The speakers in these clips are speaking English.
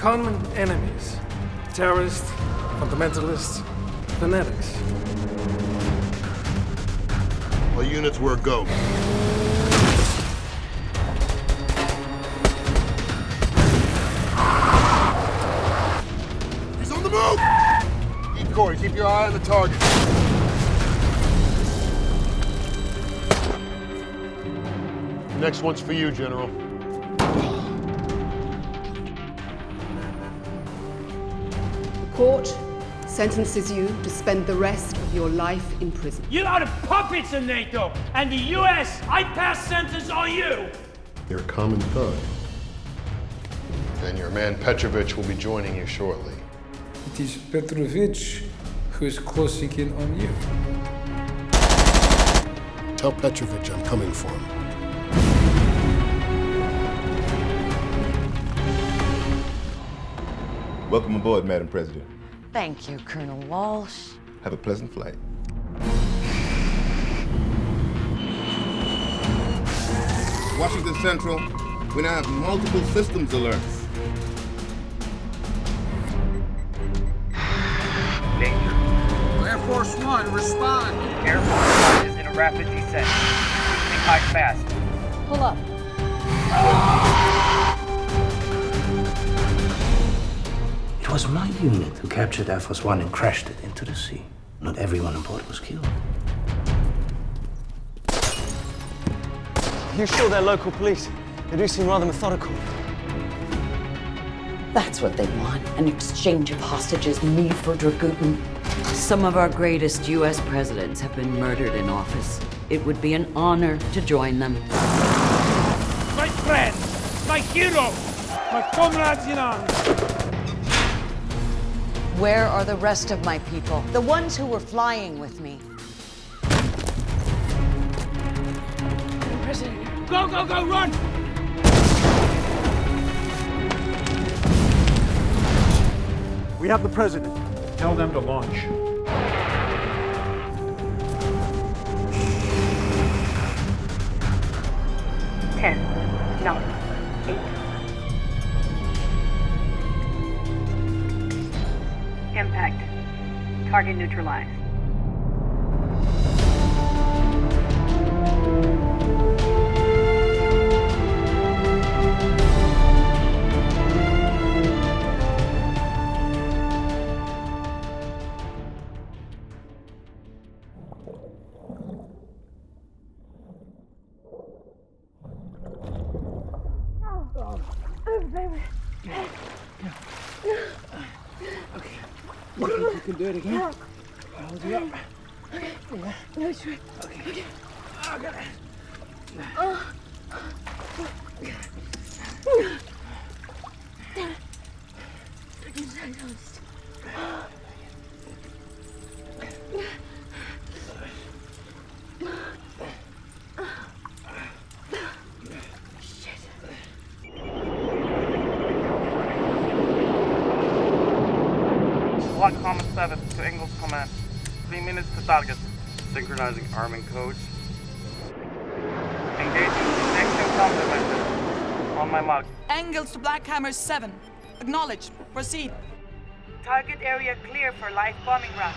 common enemies. Terrorists, fundamentalists, fanatics. All units were go. He's on the move! Corey, keep your eye on the target. The next one's for you, General. The court sentences you to spend the rest of your life in prison. You are the puppets of NATO, and the US, I pass sentence on you! You're a common thug. And your man Petrovich will be joining you shortly. It is Petrovich who is closing in on you. Tell Petrovich I'm coming for him. Welcome aboard, Madam President. Thank you, Colonel Walsh. Have a pleasant flight. Washington Central, we now have multiple systems alerts. Danger. Air Force One, respond. Air Force One is in a rapid descent. Think high fast. Pull up. It was my unit who captured Air Force One and crashed it into the sea. Not everyone on board was killed. You sure they're local police? They do seem rather methodical. That's what they want, an exchange of hostages, me for Dragutin. Some of our greatest U.S. presidents have been murdered in office. It would be an honor to join them. My friends, my heroes, my comrades in arms. Where are the rest of my people? The ones who were flying with me. President, go, go, go, run! We have the president. Tell them to launch. Ten, 9, 8. Impact. Target neutralized. Okay. You think you can do it again? I'll hold you up. Okay. No, sure. Okay. I got it. Block Common 7 to Ingalls Command. 3 minutes to target. Synchronizing arming codes. Engaging next countermeasures. On my mark. Angles to Black Hammer 7. Acknowledge. Proceed. Target area clear for live bombing run.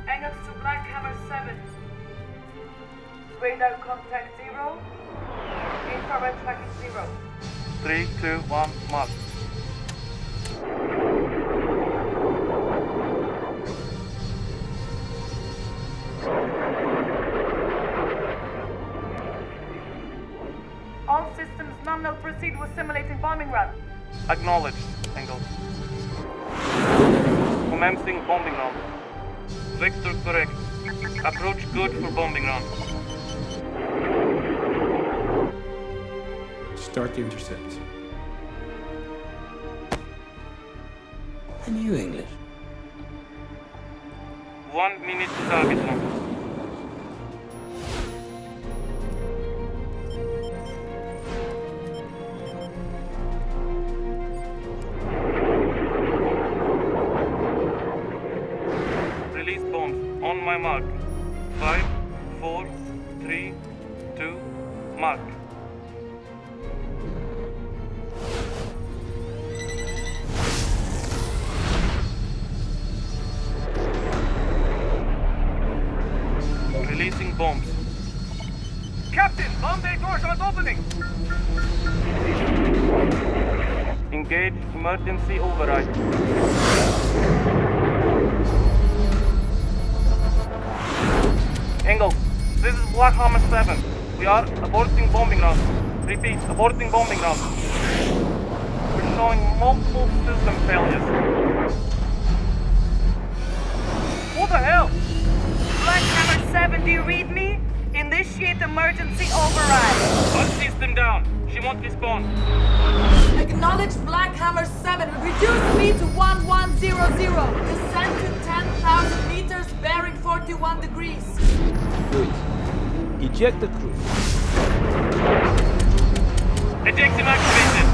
Angles to Black Hammer 7. Radar contact 0. Infrared tracking 0. 3, 2, 1, mark. All systems nominal proceed with simulating bombing run. Acknowledged, Engels. Commencing bombing run. Vector correct. Approach good for bombing run. Start the intercept. And you English? 1 minute to target run. Release bombs on my mark. 5, 4, 3, 2, mark. bombs. Captain, bomb bay doors aren't opening! Engage emergency override. Engels, this is Black Hammer 7. We are aborting bombing run. Repeat, aborting bombing run. We're showing multiple system failures. What the hell? Black Hammer 7, do you read me? Initiate emergency override. One system down. She won't respond. Acknowledge Black Hammer 7. Reduce speed to 1100. Descend to 10,000 meters, bearing 41 degrees. Good. Eject the crew. Ejection activated.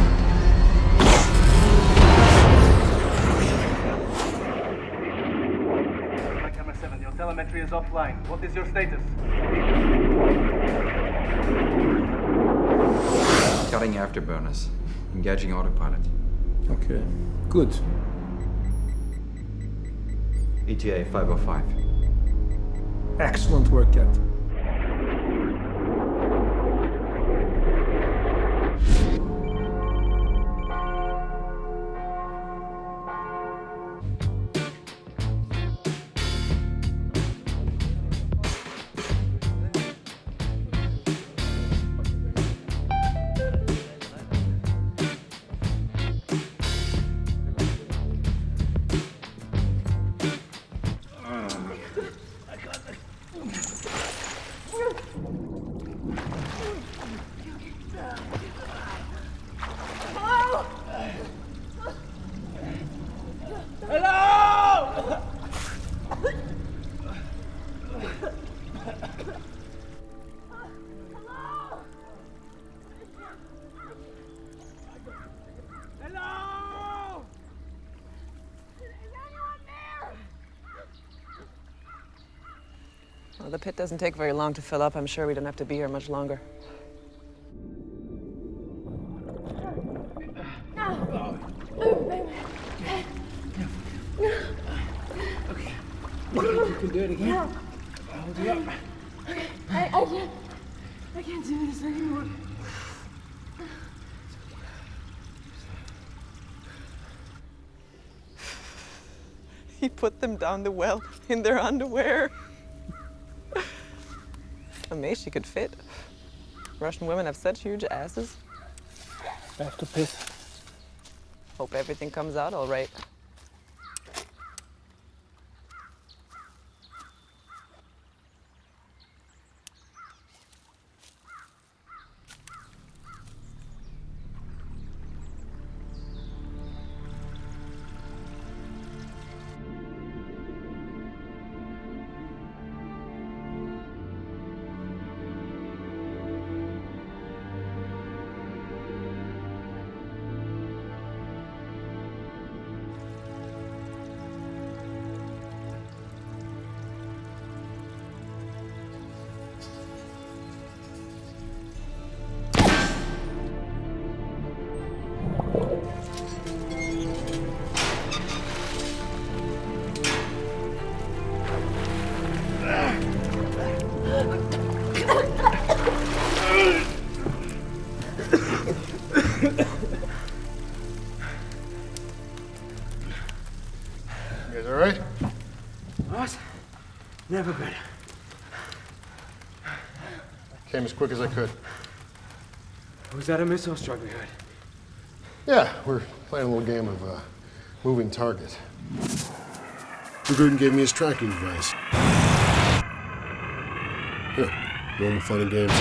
Black Hammer 7, your telemetry is offline. What is your status? Cutting afterburners. Engaging autopilot. Okay, good. ETA 505. Excellent work, Captain. Well, the pit doesn't take very long to fill up. I'm sure we don't have to be here much longer. Okay. You can do it again. I'll hold you up. Okay. I can't do this anymore. He put them down the well in their underwear. Amazed she could fit. Russian women have such huge asses. I have to piss. Hope everything comes out all right. Never better. Came as quick as I could. Was that a missile strike we heard? Yeah, we're playing a little game of moving target. Rupert gave me his tracking device. Yeah, normal fun and games.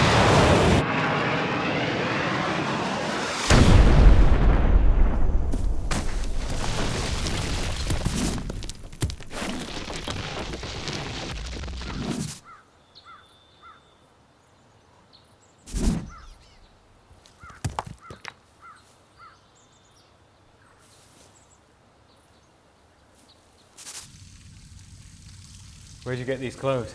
Where'd you get these clothes?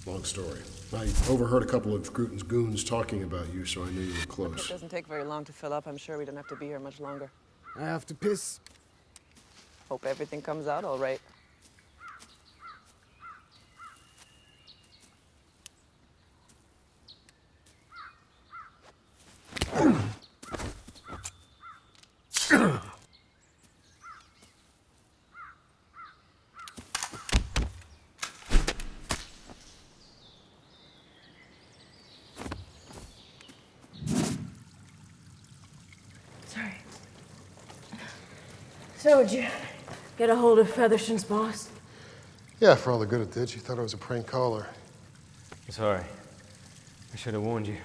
Long story. I overheard a couple of Gruten's goons talking about you, so I knew you were close. It doesn't take very long to fill up. I'm sure we don't have to be here much longer. I have to piss. Hope everything comes out all right. Sorry. So, did you get a hold of Featherston's boss? Yeah, for all the good it did. She thought I was a prank caller. Sorry. I should have warned you.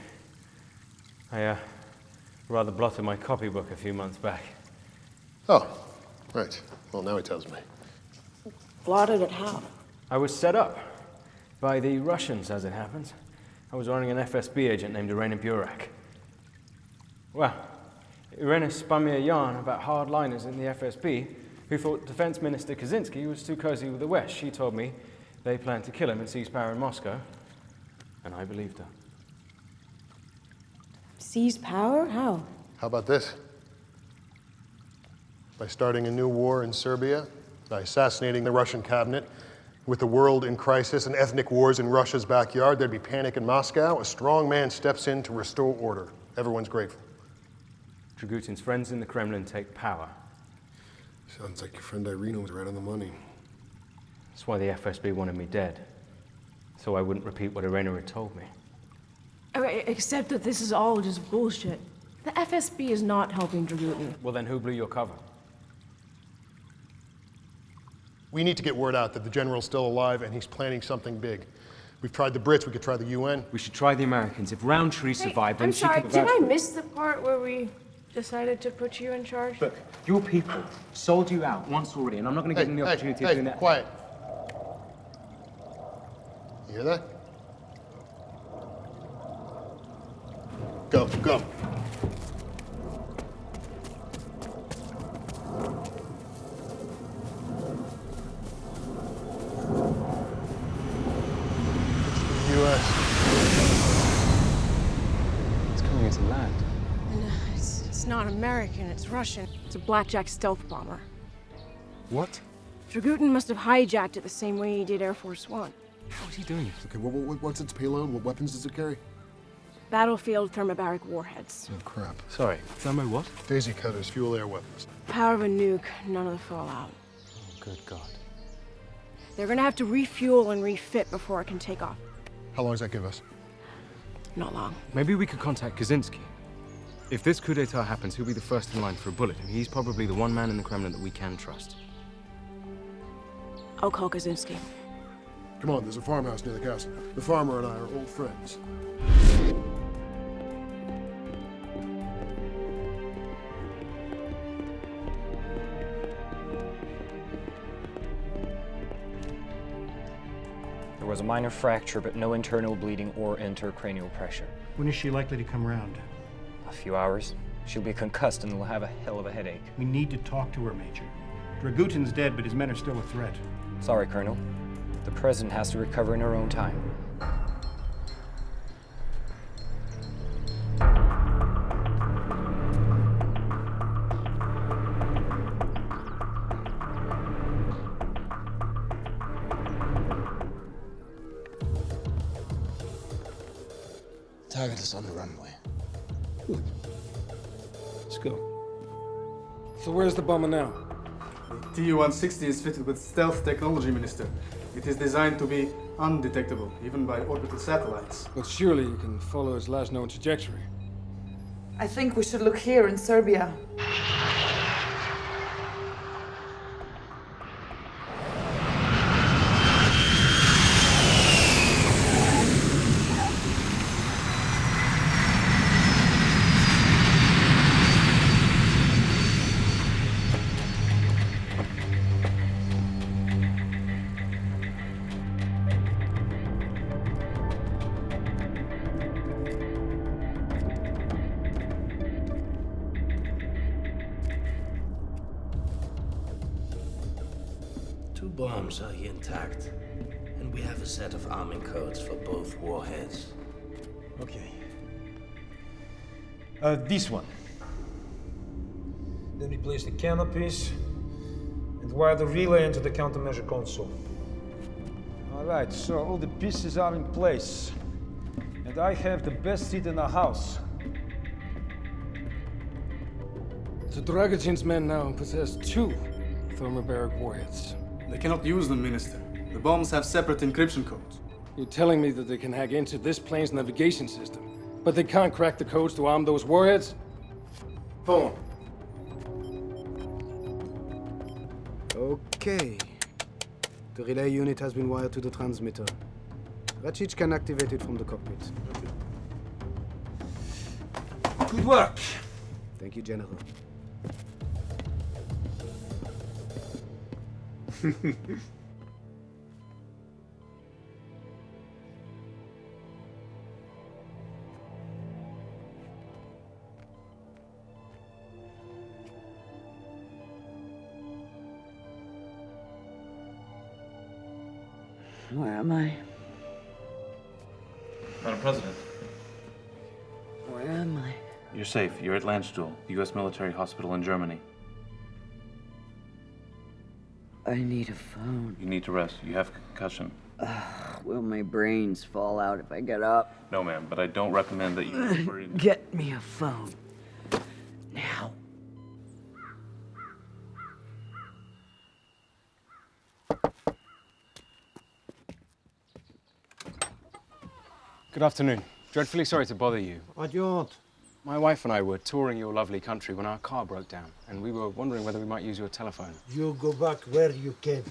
I, rather blotted my copybook a few months back. Oh, right. Well, now he tells me. Blotted it how? I was set up by the Russians, as it happens. I was running an FSB agent named Irina Burak. Well, Irina spun me a yarn about hardliners in the FSB who thought Defense Minister Kaczynski was too cozy with the West. She told me they planned to kill him and seize power in Moscow, and I believed her. Seize power? How? How about this? By starting a new war in Serbia, by assassinating the Russian cabinet, with the world in crisis and ethnic wars in Russia's backyard, there'd be panic in Moscow. A strong man steps in to restore order. Everyone's grateful. Dragutin's friends in the Kremlin take power. Sounds like your friend Irina was right on the money. That's why the FSB wanted me dead, so I wouldn't repeat what Irina had told me. Except that this is all just bullshit. The FSB is not helping Dragutin. Well, then who blew your cover? We need to get word out that the general's still alive and he's planning something big. We've tried the Brits, we could try the UN. We should try the Americans. If Roundtree survived, then I'm she sorry, could... did I miss the part where we decided to put you in charge? Look, your people sold you out once already, and I'm not going to give them the opportunity of doing that. Quiet. You hear that? Go, go. It's coming into land. And, it's not American, it's Russian. It's a blackjack stealth bomber. What? Dragutin must have hijacked it the same way he did Air Force One. How's he doing it? Okay, what's its payload? What weapons does it carry? Battlefield thermobaric warheads. Oh, crap. Sorry, thermo what? Daisy cutters, fuel air weapons. Power of a nuke, none of the fallout. Oh, good God. They're gonna have to refuel and refit before it can take off. How long does that give us? Not long. Maybe we could contact Kaczynski. If this coup d'etat happens, he'll be the first in line for a bullet, and he's probably the one man in the Kremlin that we can trust. I'll call Kaczynski. Come on, there's a farmhouse near the castle. The farmer and I are old friends. There was a minor fracture, but no internal bleeding or intracranial pressure. When is she likely to come around? A few hours. She'll be concussed and will have a hell of a headache. We need to talk to her, Major. Dragutin's dead, but his men are still a threat. Sorry, Colonel. The President has to recover in her own time. Target is on the runway. Good. Let's go. So where's the bomber now? Tu-160 is fitted with stealth technology, Minister. It is designed to be undetectable, even by orbital satellites. But surely you can follow its last known trajectory. I think we should look here in Serbia. Two bombs are here intact, and we have a set of arming codes for both warheads. Okay. This one. Then we place the canopies and wire the relay into the countermeasure console. All right, so all the pieces are in place. And I have the best seat in the house. The Dragutin's men now possess 2 thermobaric warheads. They cannot use them, Minister. The bombs have separate encryption codes. You're telling me that they can hack into this plane's navigation system, but they can't crack the codes to arm those warheads? Phone. Okay. The relay unit has been wired to the transmitter. Racic can activate it from the cockpit. Good work. Thank you, General. Where am I? Madam President. Where am I? You're safe. You're at Landstuhl, the U.S. military hospital in Germany. I need a phone. You need to rest. You have concussion. Will my brains fall out if I get up? No, ma'am, but I don't recommend that you... Get me a phone. Now. Good afternoon. Dreadfully sorry to bother you. What do you want? My wife and I were touring your lovely country when our car broke down, and we were wondering whether we might use your telephone. You go back where you came.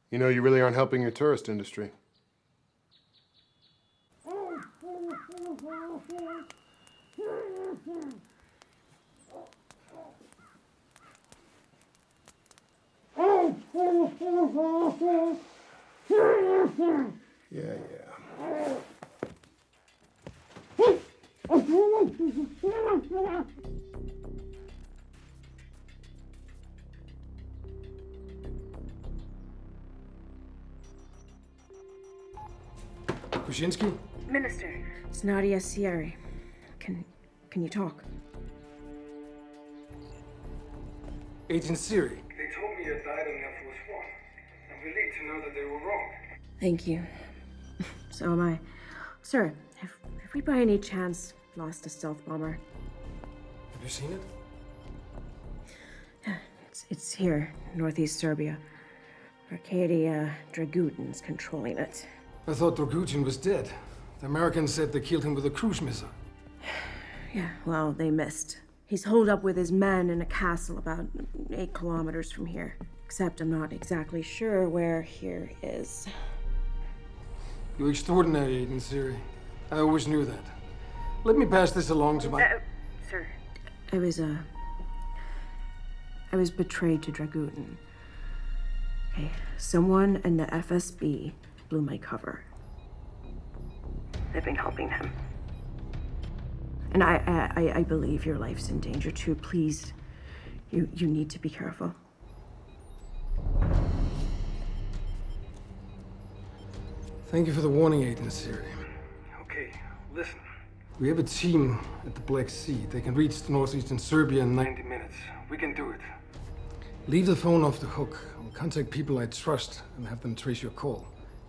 You know, you really aren't helping your tourist industry. Yeah. Kuczynski? Minister. It's Nadia Sierra. Can you talk? Agent Siri. They told me you died on Air Force One. I'm relieved to know that they were wrong. Thank you. So am I. Sir, have we by any chance lost a stealth bomber? Have you seen it? It's here, northeast Serbia. Arcadia Dragutin's controlling it. I thought Dragutin was dead. The Americans said they killed him with a cruise missile. Yeah, well, they missed. He's holed up with his men in a castle about 8 kilometers from here. Except I'm not exactly sure where here is. You're extraordinary, Agent Siri. I always knew that. Let me pass this along to my... Sir. I was betrayed to Dragutin. Okay, someone in the FSB blew my cover. They've been helping him. And I believe your life's in danger too. Please, you need to be careful. Thank you for the warning, Agent Siri. Okay, listen. We have a team at the Black Sea. They can reach the northeastern Serbia in 90 minutes. We can do it. Leave the phone off the hook. I'll contact people I trust and have them trace your call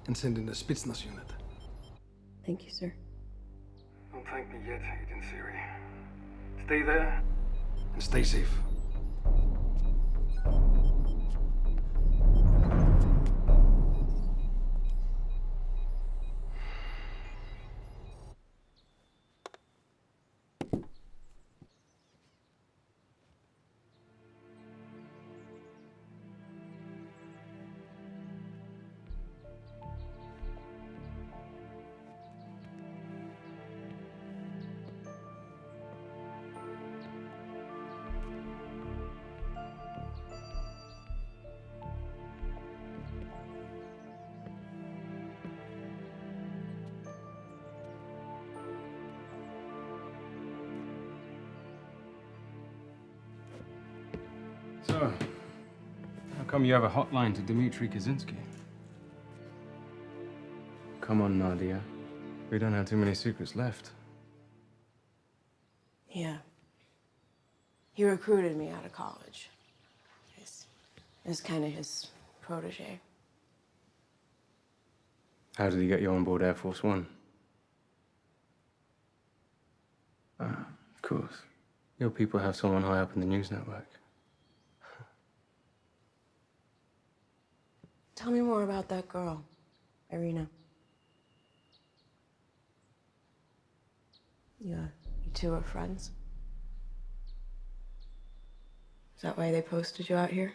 and send in a Spetsnaz unit. Thank you, sir. Don't thank me yet, Agent Siri. Stay there. And stay safe. So, how come you have a hotline to Dmitry Kaczynski? Come on, Nadia. We don't have too many secrets left. Yeah. He recruited me out of college. It's kind of his protege. How did he get you on board Air Force One? course. Your people have someone high up in the news network. Tell me more about that girl, Irina. You two are friends? Is that why they posted you out here?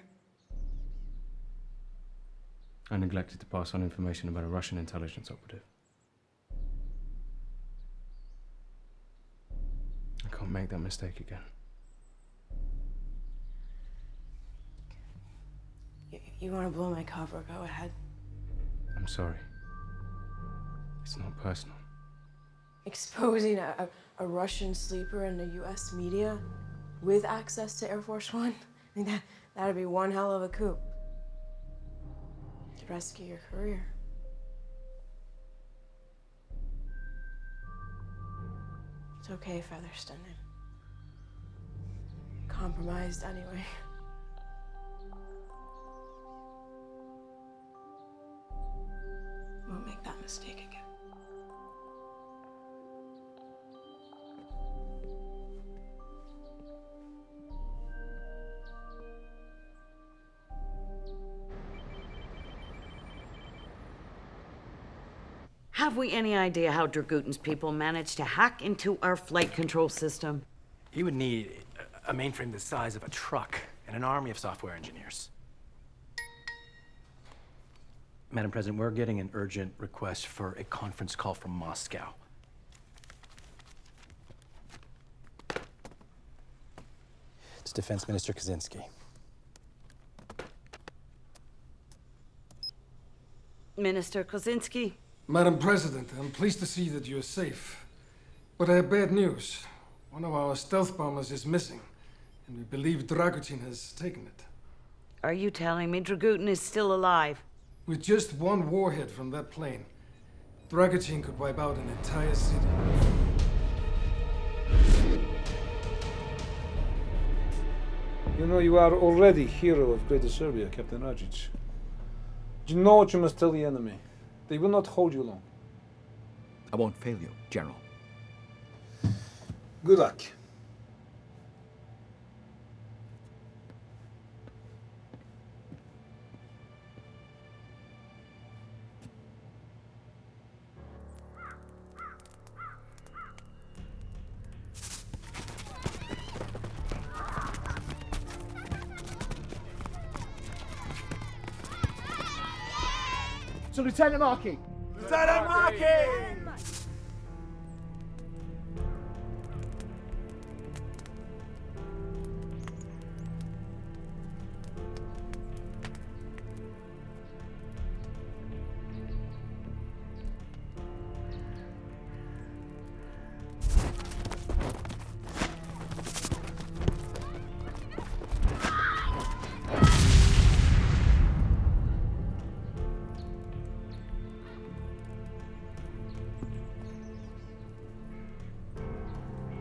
I neglected to pass on information about a Russian intelligence operative. I can't make that mistake again. You want to blow my cover? Go ahead. I'm sorry. It's not personal. Exposing a Russian sleeper in the US media with access to Air Force One? I think that'd be one hell of a coup. To rescue your career. It's okay, Featherston. I'm compromised anyway. Won't make that mistake again. Have we any idea how Dragutin's people managed to hack into our flight control system? He would need a mainframe the size of a truck and an army of software engineers. Madam President, we're getting an urgent request for a conference call from Moscow. It's Defense Minister Kaczynski. Minister Kaczynski? Madam President, I'm pleased to see that you're safe. But I have bad news. One of our stealth bombers is missing, and we believe Dragutin has taken it. Are you telling me Dragutin is still alive? With just one warhead from that plane, Dragutin could wipe out an entire city. You know, you are already hero of Greater Serbia, Captain Rajic. You know what you must tell the enemy. They will not hold you long. I won't fail you, General. Good luck. To Lieutenant Markey! Lieutenant Markey!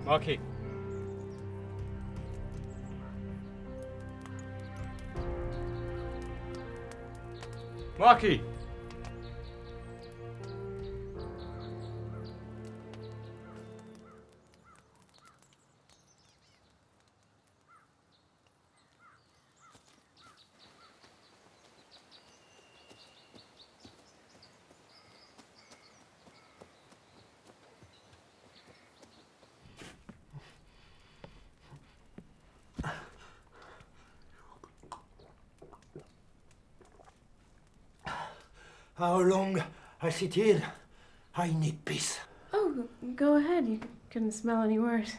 Markey. Markey! How long I sit here? I need peace. Oh, go ahead. You couldn't smell any worse.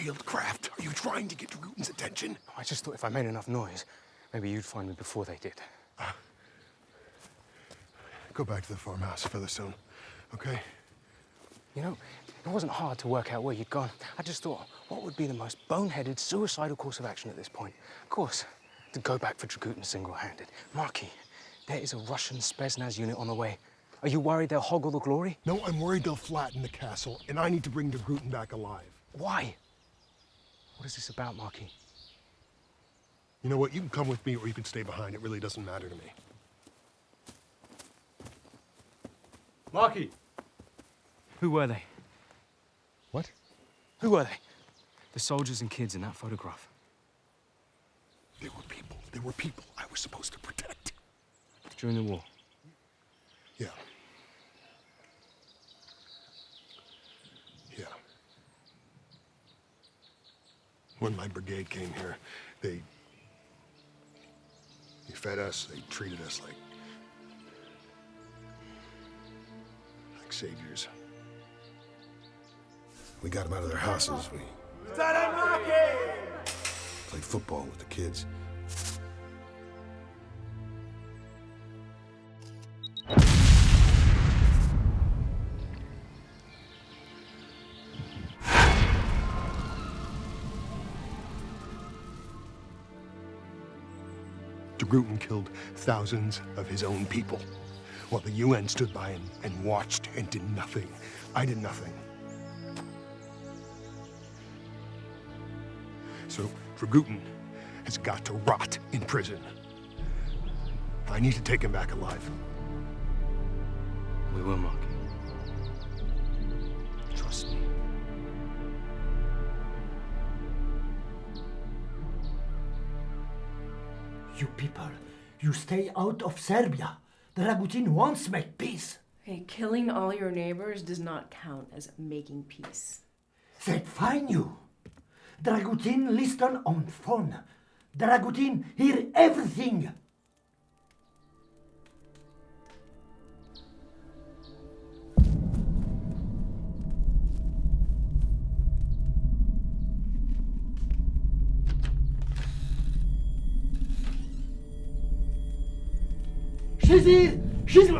concealed craft. Are you trying to get Dragutin's attention? I just thought if I made enough noise, maybe you'd find me before they did. Go back to the farmhouse, Featherstone, okay? You know, it wasn't hard to work out where you'd gone. I just thought, what would be the most boneheaded, suicidal course of action at this point? Of course, to go back for Dragutin single-handed. Marky, there is a Russian Spetsnaz unit on the way. Are you worried they'll hog all the glory? No, I'm worried they'll flatten the castle, and I need to bring Dragutin back alive. Why? What is this about, Marky? You know what? You can come with me or you can stay behind. It really doesn't matter to me. Marky! Who were they? What? Who were they? The soldiers and kids in that photograph. They were people. They were people I was supposed to protect. During the war? Yeah. Yeah. When my brigade came here, they fed us, they treated us like saviors. We got them out of their houses. We played football with the kids. Dragutin killed thousands of his own people, while the UN stood by and watched and did nothing. I did nothing. So Dragutin has got to rot in prison. I need to take him back alive. We will, Marky. Trust me. You people, you stay out of Serbia. Dragutin wants make peace. Hey, killing all your neighbors does not count as making peace. That fine you. Dragutin listen on phone. Dragutin hear everything. She's here! She's...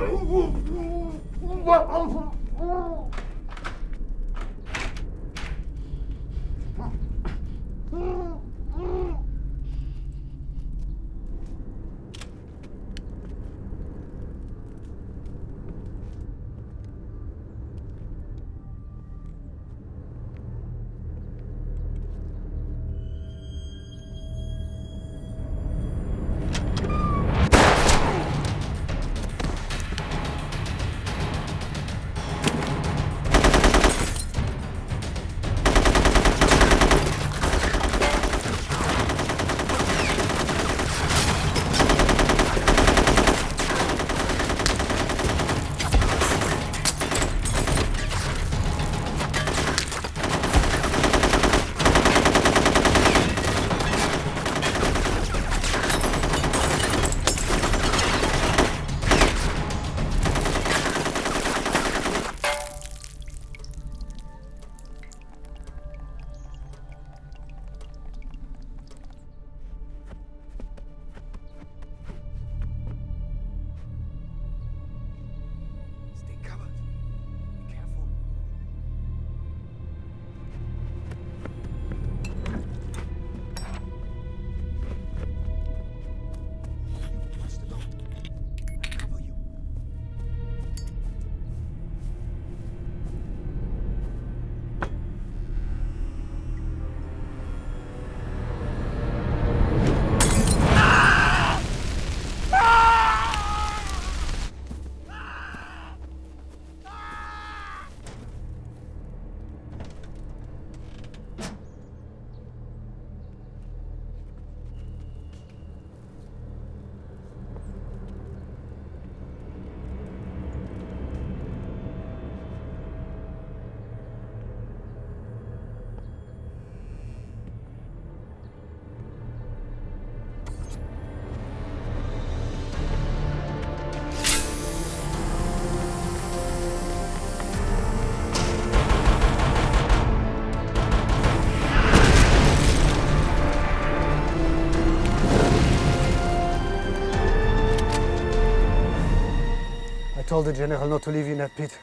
told the General not to leave you in that pit.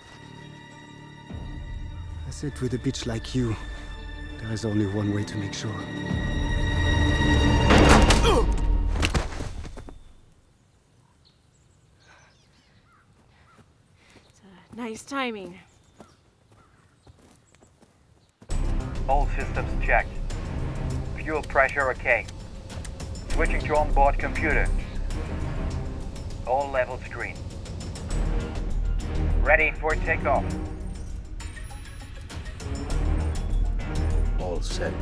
I said with a bitch like you, there is only one way to make sure. Nice timing. All systems checked. Fuel pressure okay. Switching to onboard computer. All levels green. Ready for takeoff. All set.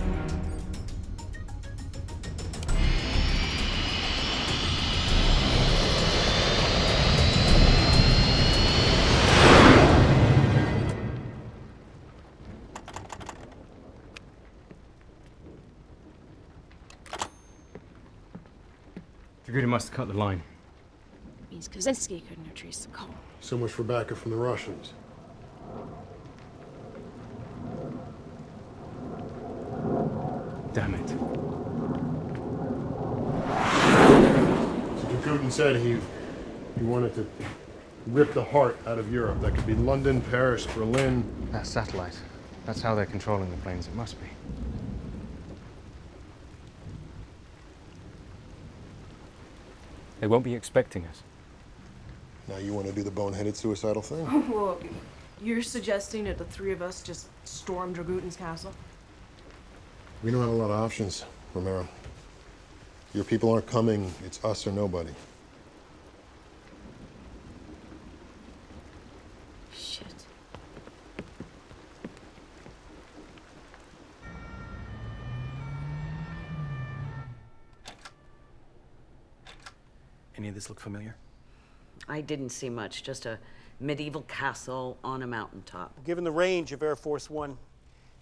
Dragutin must have cut the line. Means Kaczynski couldn't have traced the call. So much for backup from the Russians. Damn it. So Dragutin said he wanted to rip the heart out of Europe. That could be London, Paris, Berlin. That satellite. That's how they're controlling the planes. It must be. They won't be expecting us. Now you want to do the boneheaded suicidal thing? Well, you're suggesting that the three of us just storm Dragutin's castle? We don't have a lot of options, Romero. Your people aren't coming. It's us or nobody. Shit. Any of this look familiar? I didn't see much, just a medieval castle on a mountaintop. Given the range of Air Force One,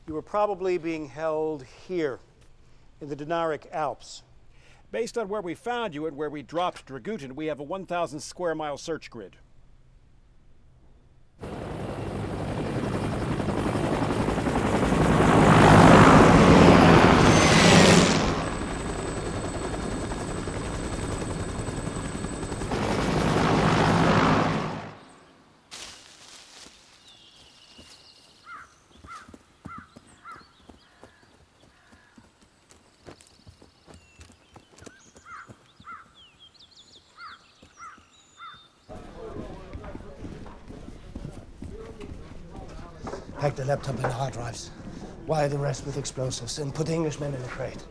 you were probably being held here, in the Dinaric Alps. Based on where we found you and where we dropped Dragutin, we have a 1,000 square mile search grid. Pack the laptop and the hard drives. Wire the rest with explosives and put the Englishmen in the crate.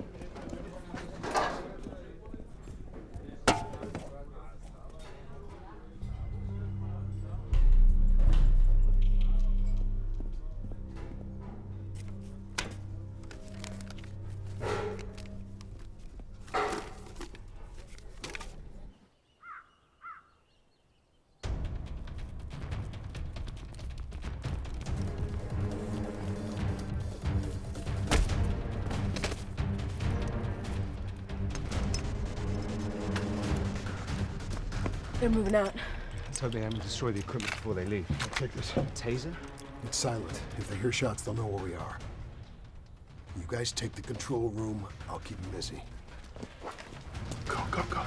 They're moving out. Let's hope they haven't destroyed the equipment before they leave. I'll take this. Taser? It's silent. If they hear shots, they'll know where we are. You guys take the control room. I'll keep them busy. Go, go, go.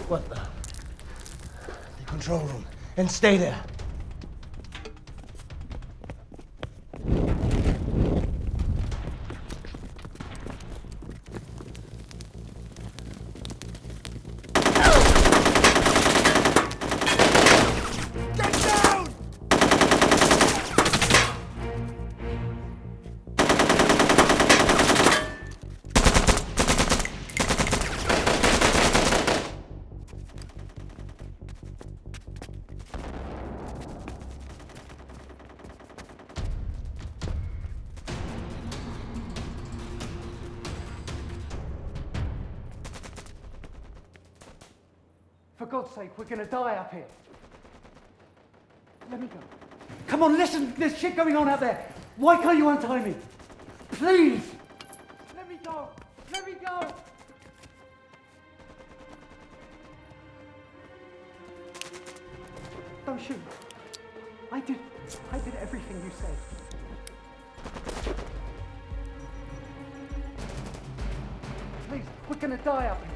What the? The control room. And stay there. For God's sake, we're gonna die up here. Let me go. Come on, listen. There's shit going on out there. Why can't you untie me? Please. Let me go. Let me go. Don't shoot. I did everything you said. Please, we're gonna die up here.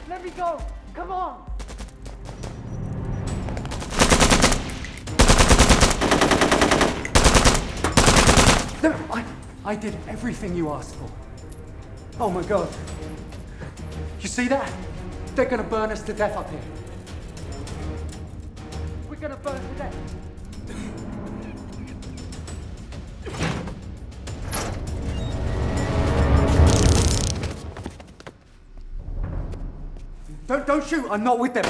Let me go. Come on. No, I did everything you asked for. Oh my God. You see that? They're gonna burn us to death up here. We're gonna burn to death. Don't shoot, I'm not with them.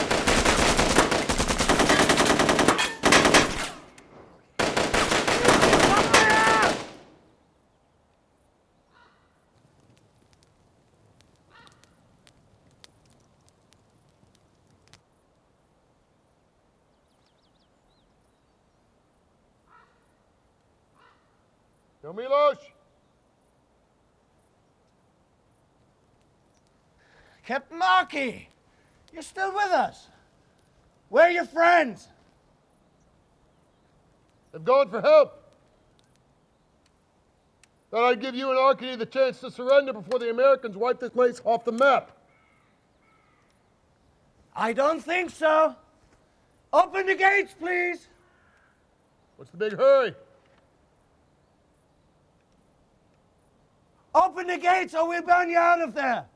Yo, Milos! Captain Markey! You're still with us? Where are your friends? They've gone for help. Thought I'd give you and Arkady the chance to surrender before the Americans wipe this place off the map. I don't think so. Open the gates, please. What's the big hurry? Open the gates or we'll burn you out of there.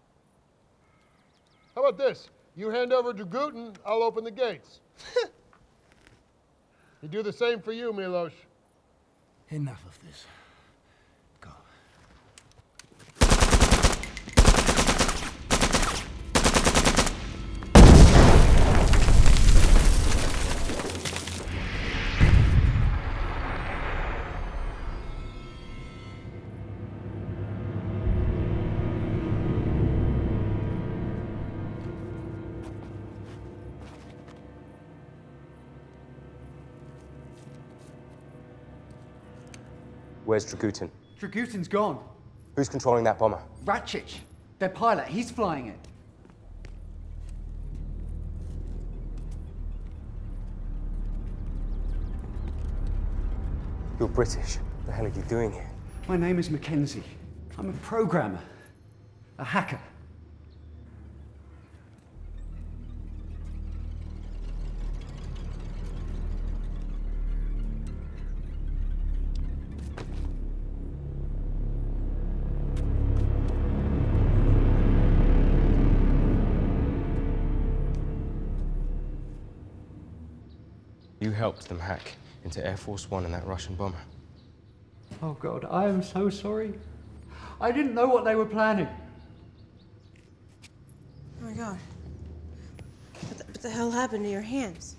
How about this? You hand over Dragutin, I'll open the gates. You do the same for you, Milos. Enough of this. Go. Where's Dragutin? Dragutin's gone. Who's controlling that bomber? Ratchich, their pilot, he's flying it. You're British. What the hell are you doing here? My name is Mackenzie. I'm a programmer, a hacker. You helped them hack into Air Force One and that Russian bomber. Oh God, I am so sorry. I didn't know what they were planning. Oh my God. What the hell happened to your hands?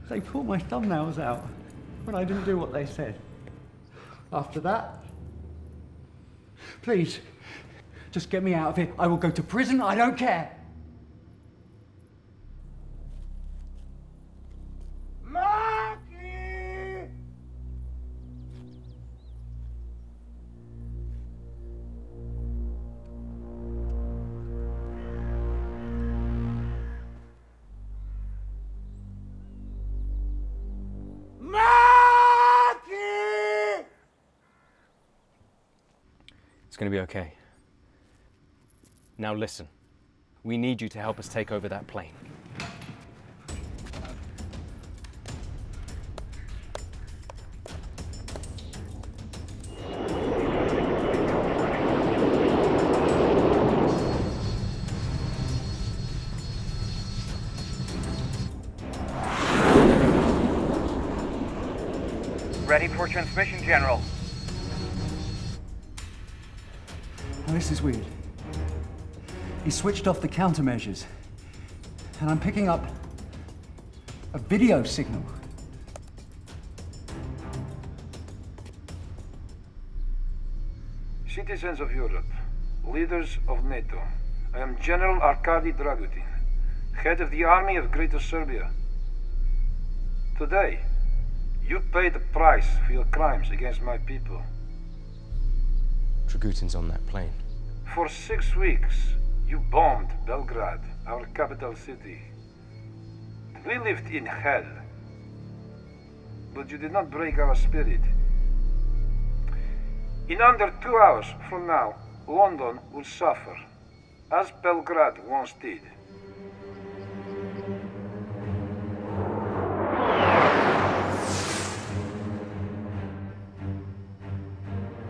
They pulled my thumbnails out when I didn't do what they said. After that, please, just get me out of here. I will go to prison, I don't care. It's going to be okay. Now listen. We need you to help us take over that plane. Ready for transmission, General. Now, this is weird. He switched off the countermeasures, and I'm picking up a video signal. Citizens of Europe, leaders of NATO, I am General Arkady Dragutin, head of the Army of Greater Serbia. Today, You paid the price for your crimes against my people. Dragutin's on that plane. For 6 weeks, you bombed Belgrade, our capital city. We lived in hell. But you did not break our spirit. In under 2 hours from now, London will suffer, as Belgrade once did.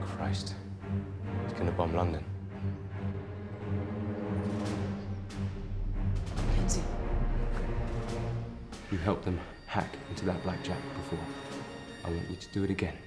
Christ. He's gonna bomb London. Mackenzie. You helped them hack into that blackjack before. I want you to do it again.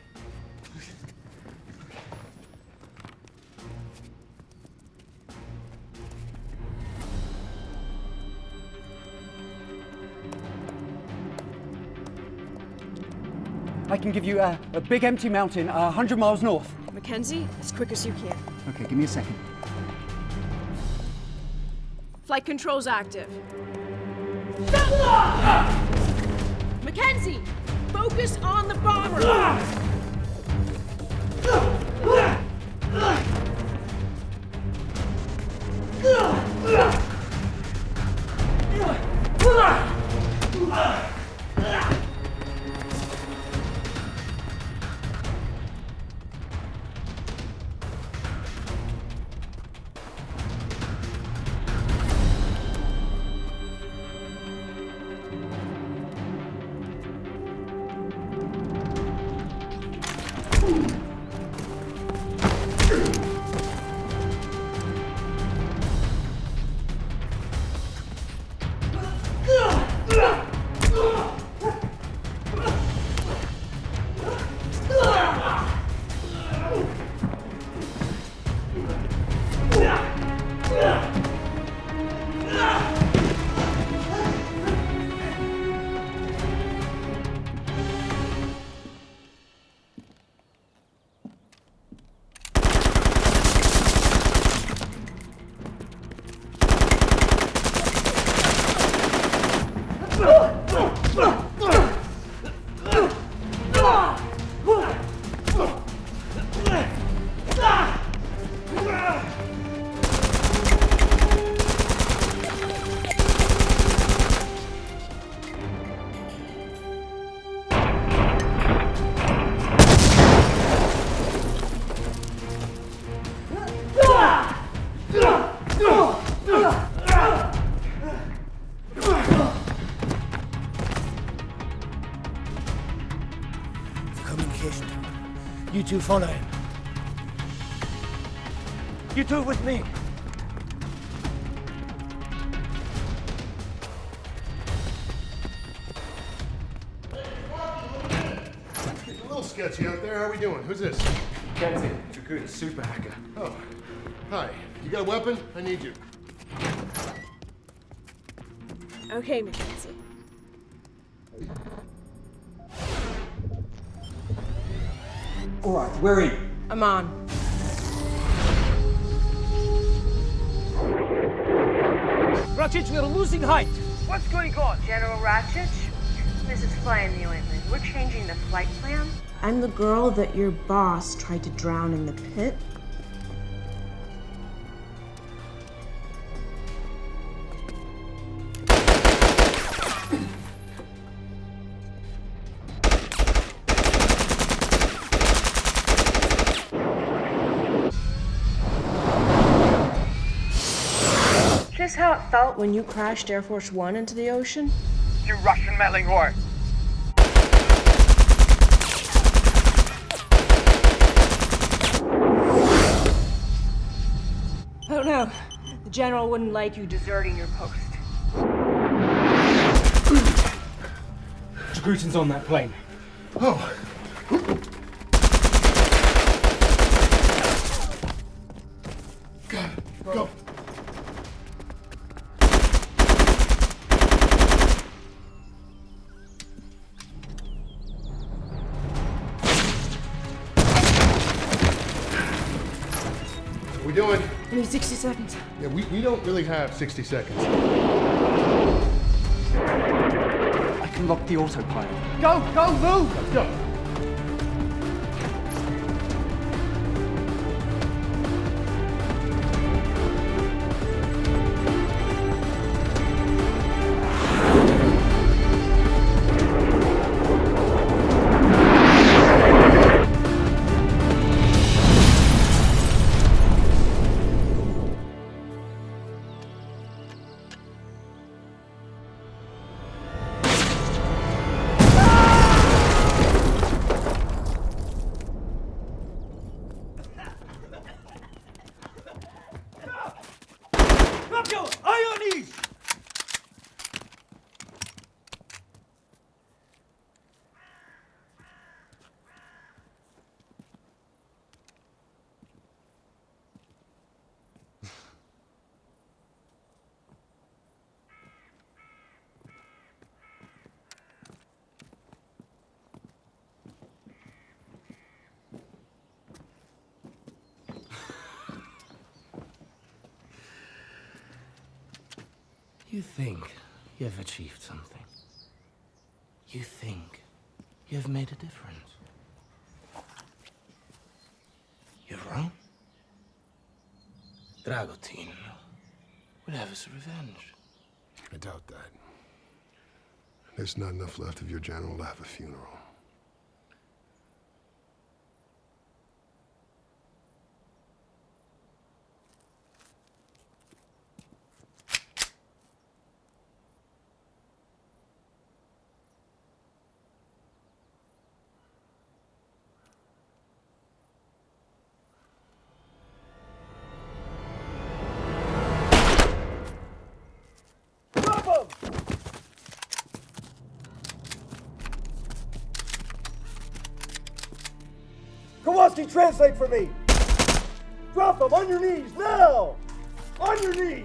I can give you a big empty mountain 100 miles north. Mackenzie, as quick as you can. Okay, give me a second. Flight controls active. Mackenzie, focus on the bomber. You two follow him. You two with me. A little sketchy out there. How are we doing? Who's this? Kenzie, Dragutin, super hacker. Oh, hi. You got a weapon? I need you. Okay, Mackenzie. All right, we're in. I'm on. Ratchich, we're losing height. What's going on? General Ratchich, this is Fly in the Ointment. We're changing the flight plan. I'm the girl that your boss tried to drown in the pit. Just how it felt when you crashed Air Force One into the ocean? You Russian meddling whore. I don't know. The general wouldn't like you deserting your post. Dragutin's on that plane. Oh. Go. What are we doing? I need 60 seconds. Yeah, we don't really have 60 seconds. I can Unlock the autopilot. Go, move! Let's go. You think you have achieved something. You think you have made a difference. You're wrong. Dragutin will have his revenge. I doubt that. There's not enough left of your general to have a funeral. Kowalski, translate for me! Drop him on your knees, now! On your knees!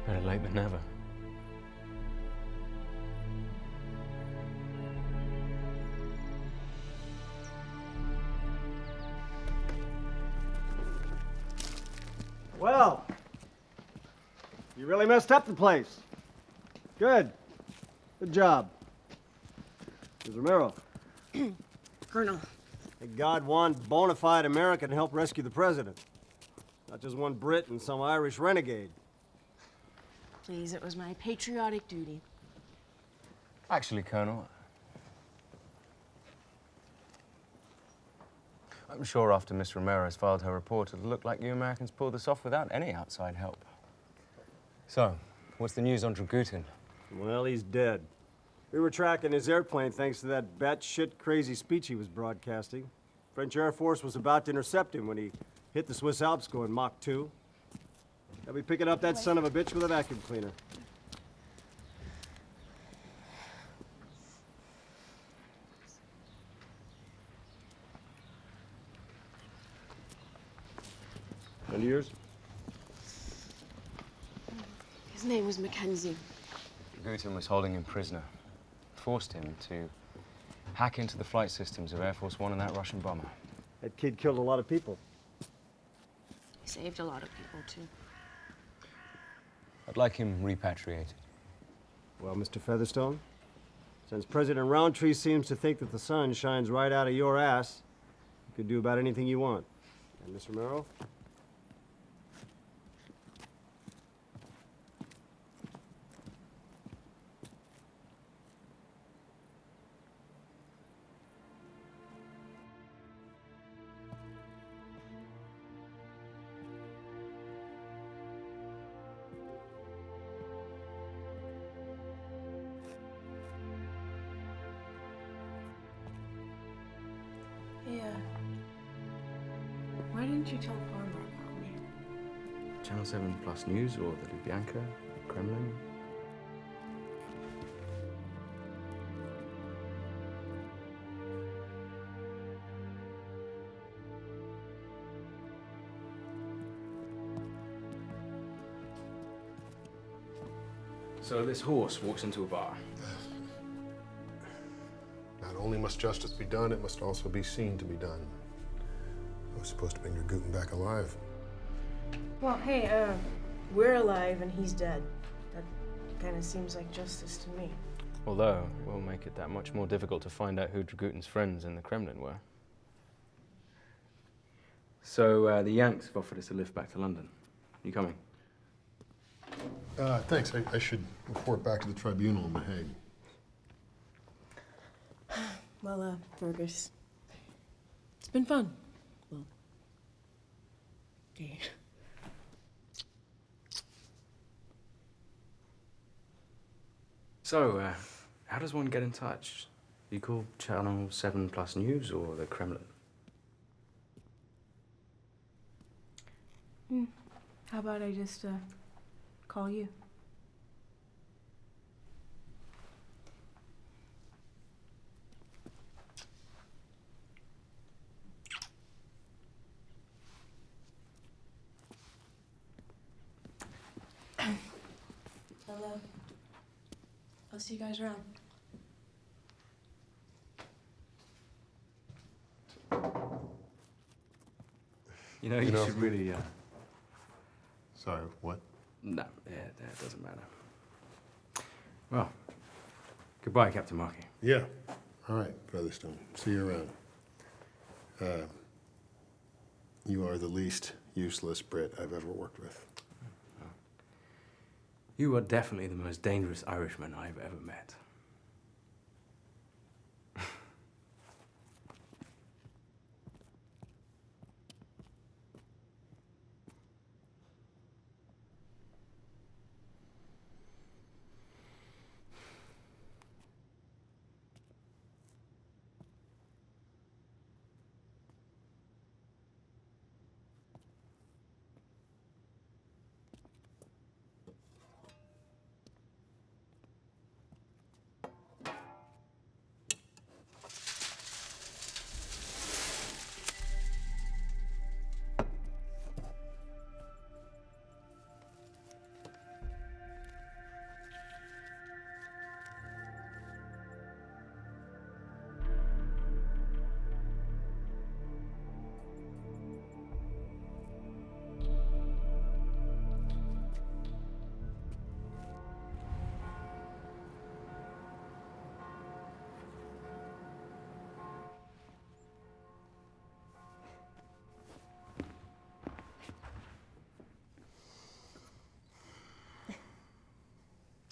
Better late than never. Well, you really messed up the place. Good. Good job. Here's Romero. Colonel. A God-won, bona fide American to help rescue the president. Not just one Brit and some Irish renegade. Please, it was my patriotic duty. Actually, Colonel, I'm sure after Miss Ramirez filed her report, it'll look like you Americans pulled this off without any outside help. So, what's the news on Dragutin? Well, he's dead. We were tracking his airplane thanks to that batshit crazy speech he was broadcasting. French Air Force was about to intercept him when he hit the Swiss Alps going Mach 2. They'll be picking up that son of a bitch with a vacuum cleaner. And yours? His name was Mackenzie. Dragutin was holding him prisoner. Forced him to hack into the flight systems of Air Force One and that Russian bomber. That kid killed a lot of people. He saved a lot of people, too. I'd like him repatriated. Well, Mr. Featherstone, since President Roundtree seems to think that the sun shines right out of your ass, you could do about anything you want. And Miss Romero? Yeah. Why didn't you tell Palmer about me? Channel 7 Plus News or the Lubyanka, Kremlin? So this horse walks into a bar. Not only must justice be done, it must also be seen to be done. I was supposed to bring Dragutin back alive. Well, hey, we're alive and he's dead. That kind of seems like justice to me. Although, it will make it that much more difficult to find out who Dragutin's friends in the Kremlin were. So, the Yanks have offered us a lift back to London. You coming? Thanks. I should report back to the tribunal in The Hague. Well, Fergus, it's been fun. Well, okay. So, how does one get in touch? You call Channel 7 Plus News or the Kremlin? How about I just, call you? I'll see you guys around. You know, you should really, Sorry, what? No, that doesn't matter. Well, goodbye, Captain Markey. Yeah. All right, Featherstone. See you around. You are the least useless Brit I've ever worked with. You are definitely the most dangerous Irishman I've ever met.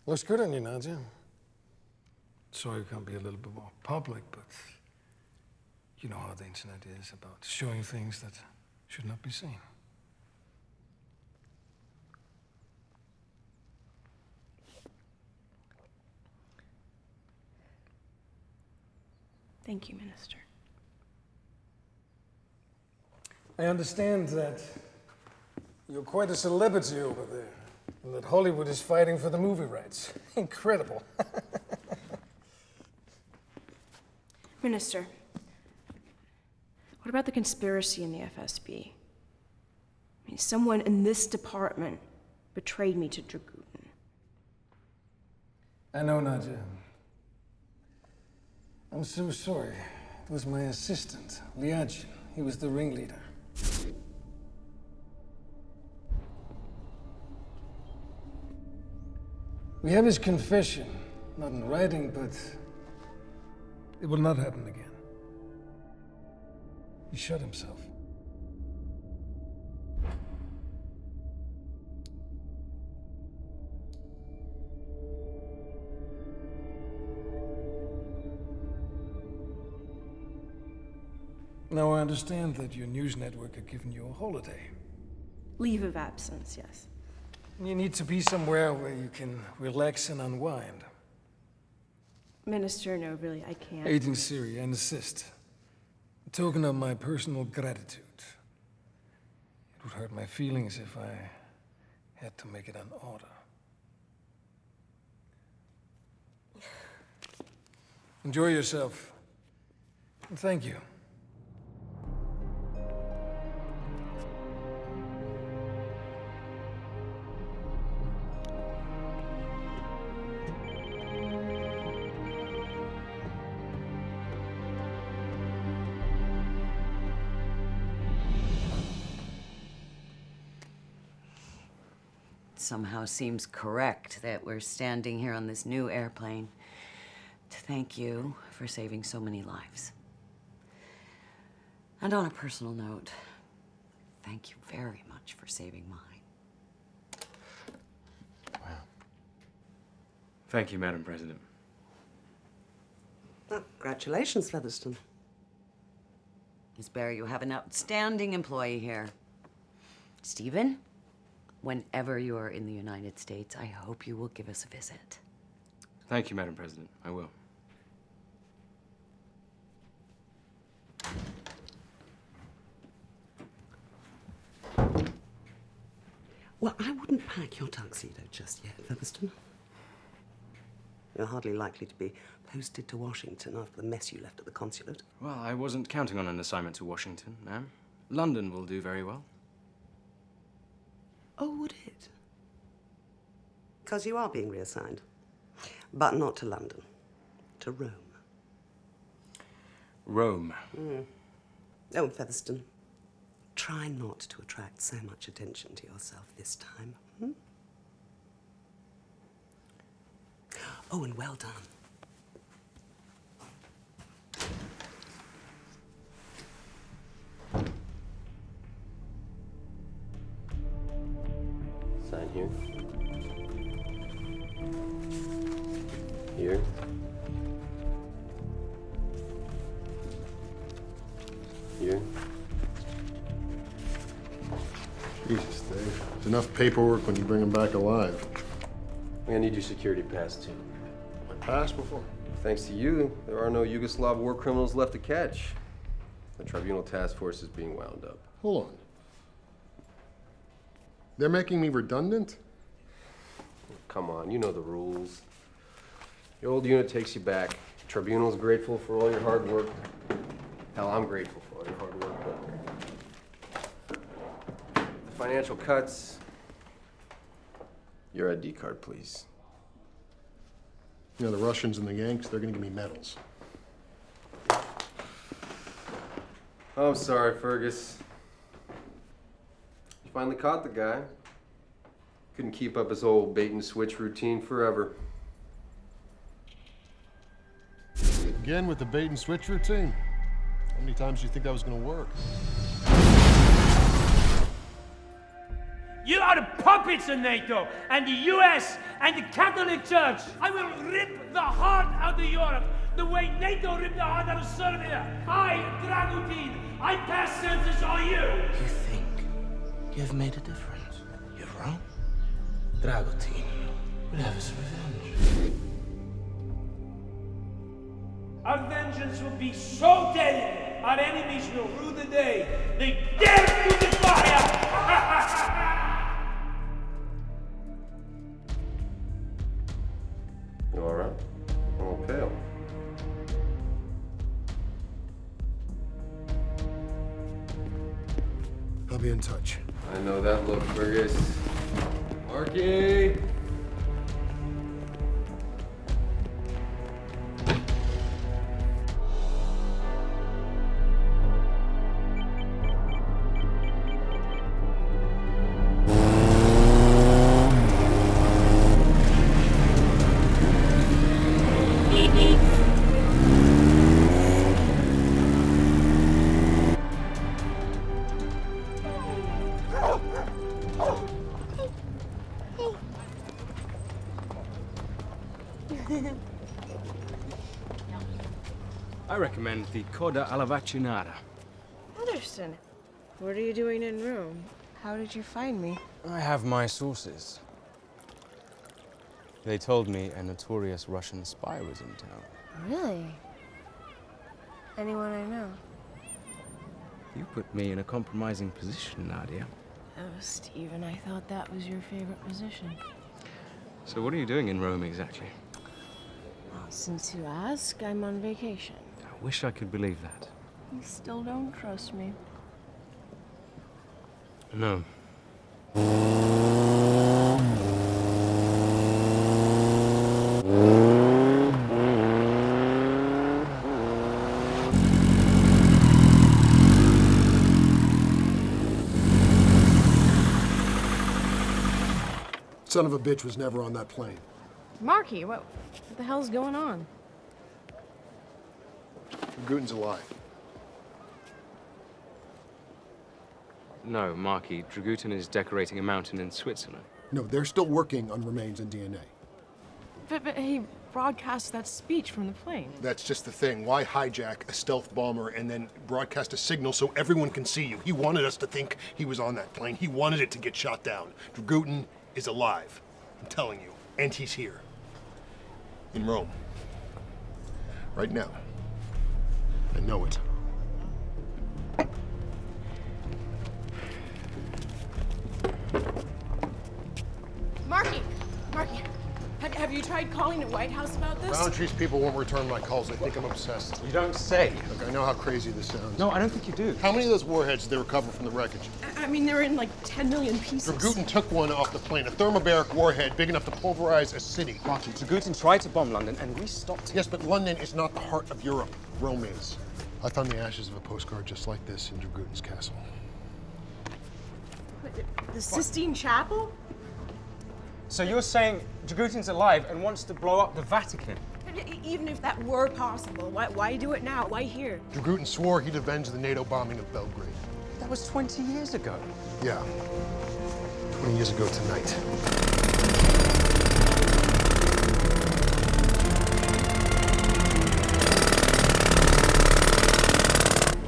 Looks good on you, Nadia. Sorry you can't be a little bit more public, but you know how the internet is about showing things that should not be seen. Thank you, Minister. I understand that you're quite a celebrity over there, and that Hollywood is fighting for the movie rights. Incredible. Minister, what about the conspiracy in the FSB? I mean, someone in this department betrayed me to Dragutin. I know, Nadia. I'm so sorry. It was my assistant, Liadjin. He was the ringleader. We have his confession, not in writing, but it will not happen again. He shot himself. Now I understand that your news network had given you a holiday. Leave of absence, yes. You need to be somewhere where you can relax and unwind. Minister, no, really, I can't. Aid in Syria and assist. A token of my personal gratitude. It would hurt my feelings if I had to make it an order. Enjoy yourself. And thank you. somehow seems correct that we're standing here on this new airplane to thank you for saving so many lives. And on a personal note, thank you very much for saving mine. Thank you, Madam President. Well, congratulations, Featherston. Miss Barry, you have an outstanding employee here. Stephen, whenever you are in the United States, I hope you will give us a visit. Thank you, Madam President. I will. Well, I wouldn't pack your tuxedo just yet, Featherston. You're hardly likely to be posted to Washington after the mess you left at the consulate. Well, I wasn't counting on an assignment to Washington, ma'am. London will do very well. Oh, would it? Because you are being reassigned. But not to London. To Rome. Rome. Oh, Featherston, try not to attract so much attention to yourself this time. Oh, and well done. Sign here. Here. Here. Jesus, Dave. There's enough paperwork when you bring him back alive. I'm gonna need your security pass, too. My pass before? Thanks to you, there are no Yugoslav war criminals left to catch. The tribunal task force is being wound up. Hold on. They're making me redundant? Come on, you know the rules. Your old unit takes you back. The tribunal's grateful for all your hard work. Hell, I'm grateful for all your hard work. The financial cuts. Your ID card, please. You know, the Russians and the Yanks, they're gonna give me medals. Oh, I'm sorry, Fergus. You finally caught the guy. Couldn't keep up his whole bait and switch routine forever. Again with the bait and switch routine? How many times do you think that was gonna work? You are the puppets of NATO and the US and the Catholic Church. I will rip the heart out of Europe the way NATO ripped the heart out of Serbia. I, Dragutin, I pass sentence on you. You think you have made a difference? You're wrong. Dragutin will have his revenge. Our vengeance will be so deadly, our enemies will rue the day they dare to defy us. You all right? I'm all pale. I'll be in touch. I know that look, Fergus. Marky! I recommend the Coda alla Vaccinata. Featherston, what are you doing in Rome? How did you find me? I have my sources. They told me a notorious Russian spy was in town. Really? Anyone I know? You put me in a compromising position, Nadia. Oh, Stephen, I thought that was your favorite position. So what are you doing in Rome exactly? Well, since you ask, I'm on vacation. I wish I could believe that. You still don't trust me. No. Son of a bitch was never on that plane. Marky, what the hell's going on? Dragutin's alive. No, Marky. Dragutin is decorating a mountain in Switzerland. No, they're still working on remains and DNA. But he broadcast that speech from the plane. That's just the thing. Why hijack a stealth bomber and then broadcast a signal so everyone can see you? He wanted us to think he was on that plane. He wanted it to get shot down. Dragutin is alive. I'm telling you. And he's here. In Rome. Right now. I know it. Marky, have you tried calling the White House about this? Boundaries people won't return my calls. They think I'm obsessed. You don't say. Look, I know how crazy this sounds. No, I don't think you do. How many of those warheads did they recover from the wreckage? I mean, they're in like 10 million pieces. Dragutin took one off the plane, a thermobaric warhead big enough to pulverize a city. Marky, Dragutin tried to bomb London and we stopped him. Yes, but London is not the heart of Europe. Rome is. I found the ashes of a postcard just like this in Dragutin's castle. The Sistine Chapel? So you're saying Dragutin's alive and wants to blow up the Vatican? Even if that were possible, why do it now? Why here? Dragutin swore he'd avenge the NATO bombing of Belgrade. That was 20 years ago. Yeah. 20 years ago tonight.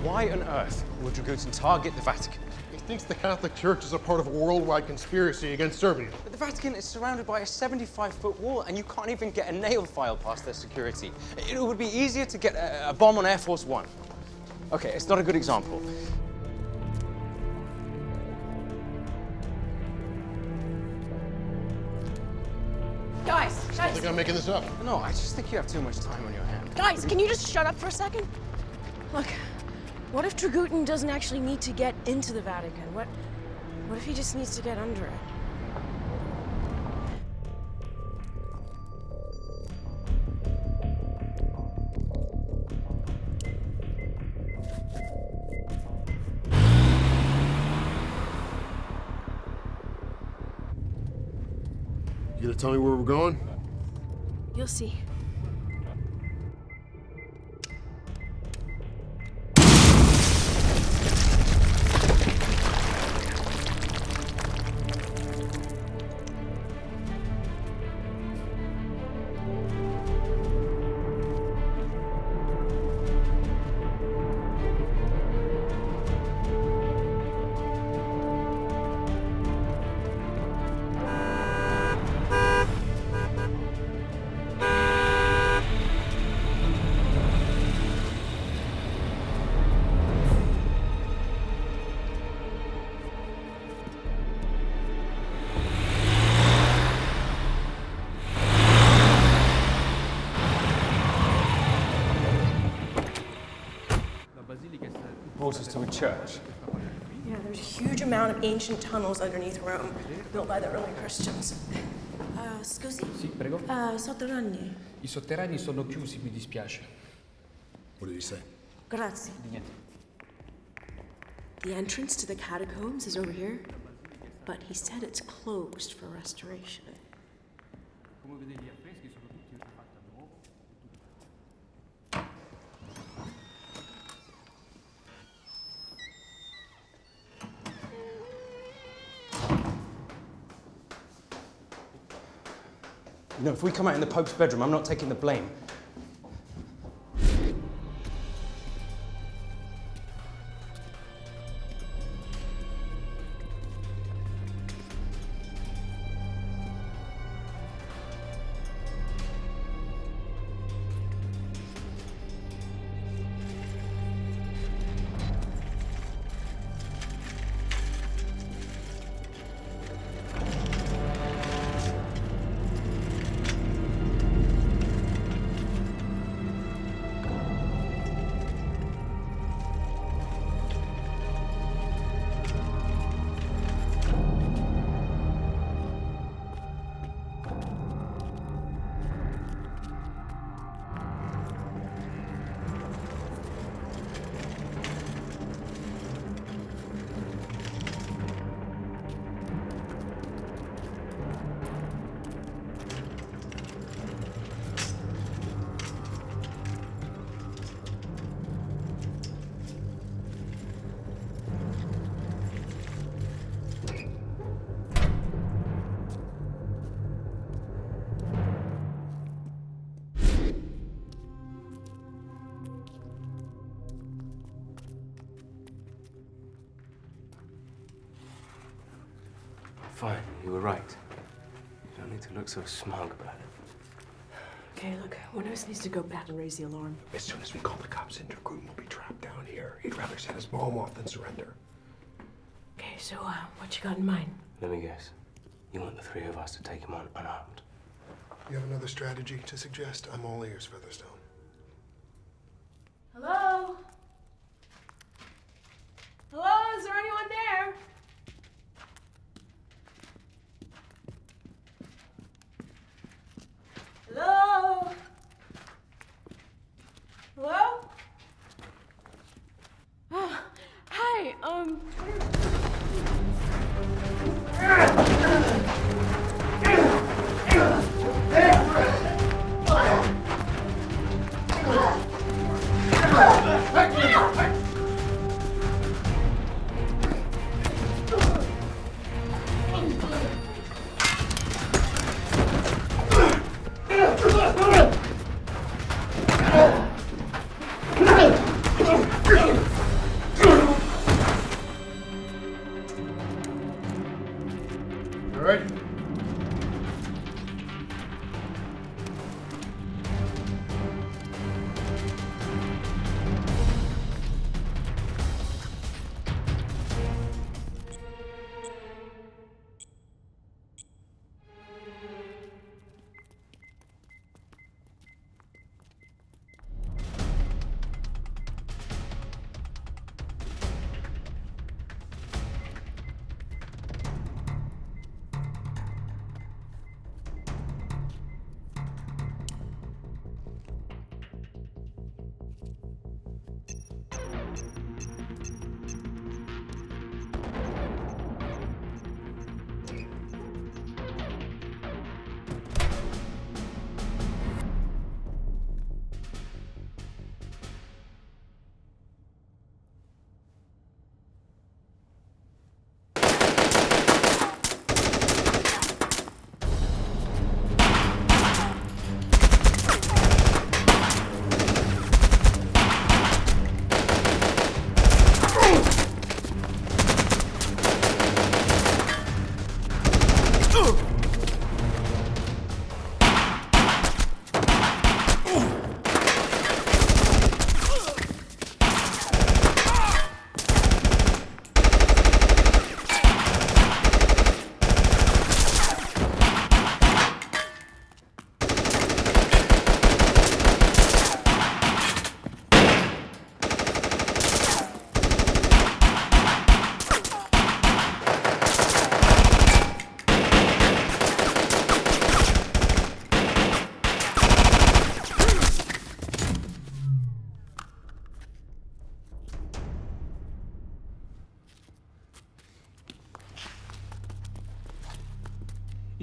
Why on earth would Dragutin target the Vatican? He thinks the Catholic Church is a part of a worldwide conspiracy against Serbia. But the Vatican is surrounded by a 75-foot wall and you can't even get a nail file past their security. It would be easier to get a bomb on Air Force One. Okay, it's not a good example. Guys! I think I'm making this up. No, I just think you have too much time on your hands. Guys, can you just shut up for a second? Look, what if Dragutin doesn't actually need to get into the Vatican? What if he just needs to get under it? You gonna tell me where we're going? You'll see. Brought us to a church. Yeah, there's a huge amount of ancient tunnels underneath Rome, built by the early Christians. Scusi? Sì, prego. Sotterranei. I sotterranei sono chiusi, mi dispiace. What did he say? Grazie. Di niente. The entrance to the catacombs is over here, but he said it's closed for restoration. Come vedi gli affreschi sono tutti fatti a nuovo. You know, if we come out in the Pope's bedroom, I'm not taking the blame. fine. You were right. You don't need to look so smug about it. Okay, look, one of us needs to go back and raise the alarm. As soon as we call the cops in, Dragoon will be trapped down here. He'd rather set us bomb off than surrender. Okay, so, what you got in mind? Let me guess. You want the three of us to take him on unarmed? You have another strategy to suggest? I'm all ears, Featherstone. Hello? Hello? Is there anyone there? Hello? Hello? Oh, hi, All right.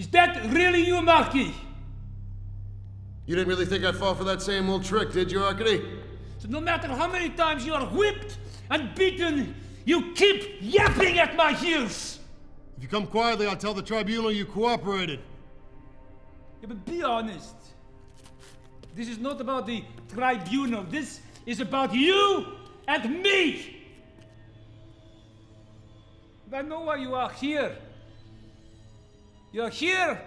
Is that really you, Marquis? You didn't really think I'd fall for that same old trick, did you, Arkady? So no matter how many times you are whipped and beaten, you keep yapping at my heels! If you come quietly, I'll tell the tribunal you cooperated. Yeah, but be honest. This is not about the tribunal. This is about you and me! I know why you are here. You're here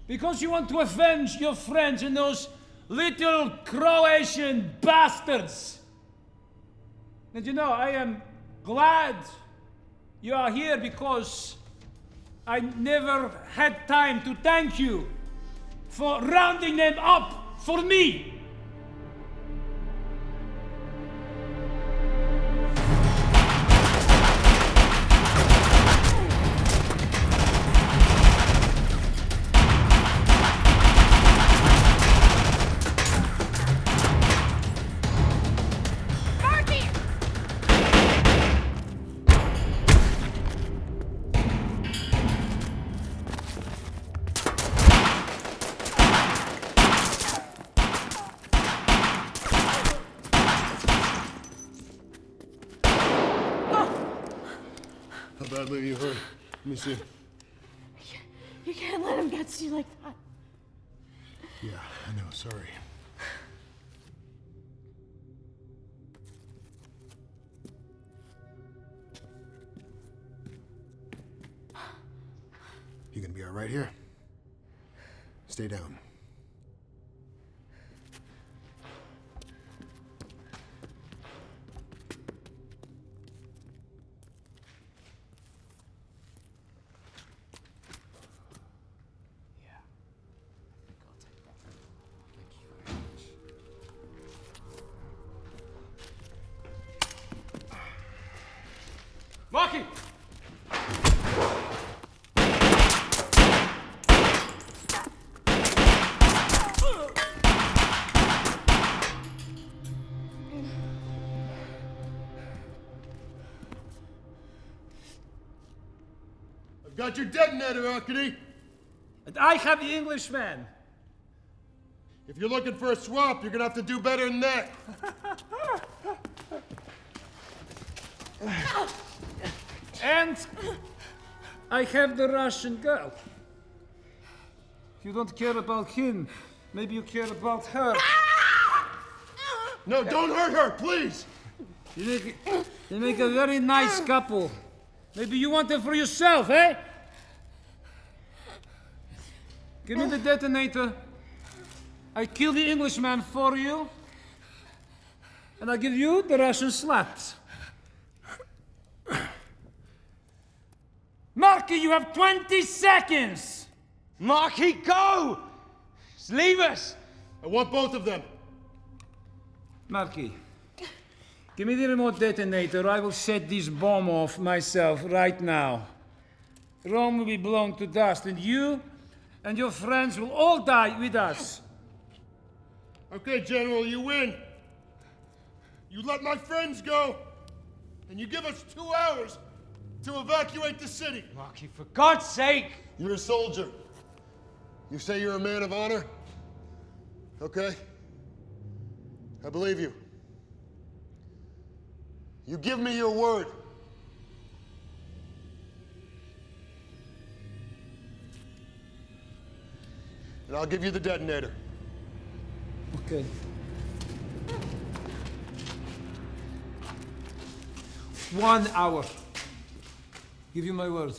because you want to avenge your friends and those little Croatian bastards. And you know, I am glad you are here because I never had time to thank you for rounding them up for me. How badly are you hurt? Let me see. You can't let him get to you like that. Yeah, I know, sorry. are, right here. Stay down. Marky! I've got your detonator, Arkady. And I have the Englishman. If you're looking for a swap, you're gonna have to do better than that. And I have the Russian girl. If you don't care about him, maybe you care about her. No, don't hurt her, please! You make a very nice couple. Maybe you want her for yourself, eh? Give me the detonator. I kill the Englishman for you. And I give you the Russian slaps. Marky, you have 20 seconds! Marky, go! Just leave us! I want both of them. Marky, give me the remote detonator. I will set this bomb off myself right now. Rome will be blown to dust, and you and your friends will all die with us. Okay, General, you win. You let my friends go, and you give us 2 hours to evacuate the city. Marky, for God's sake! You're a soldier. You say you're a man of honor? Okay. I believe you. You give me your word. And I'll give you the detonator. Okay. One hour. Give you my word.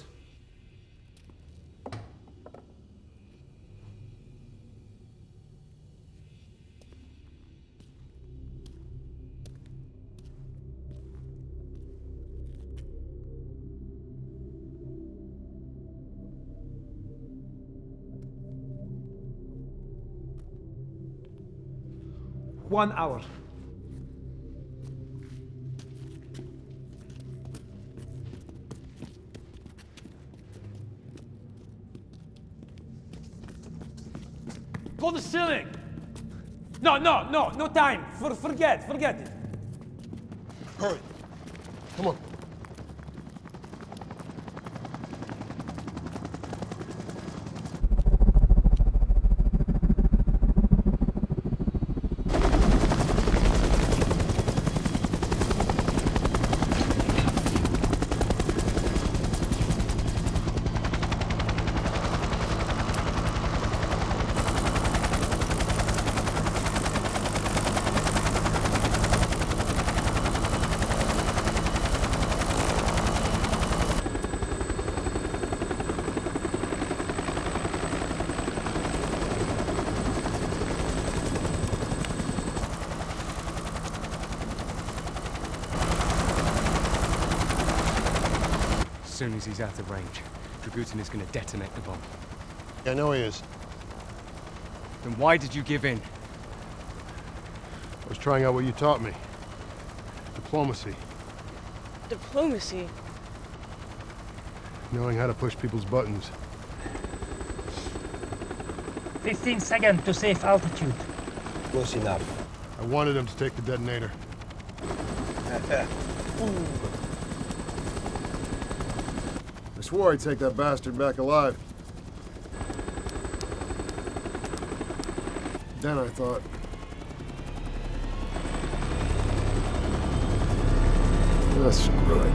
One hour. Go to the ceiling! No time! Forget it! Hurry. Come on. As soon as he's out of range, Dragutin is going to detonate the bomb. I know he is. Then why did you give in? I was trying out what you taught me. Diplomacy. Diplomacy? Knowing how to push people's buttons. 15 seconds to safe altitude. Close enough. I wanted him to take the detonator. I swore I'd take that bastard back alive. Then I thought... screw it.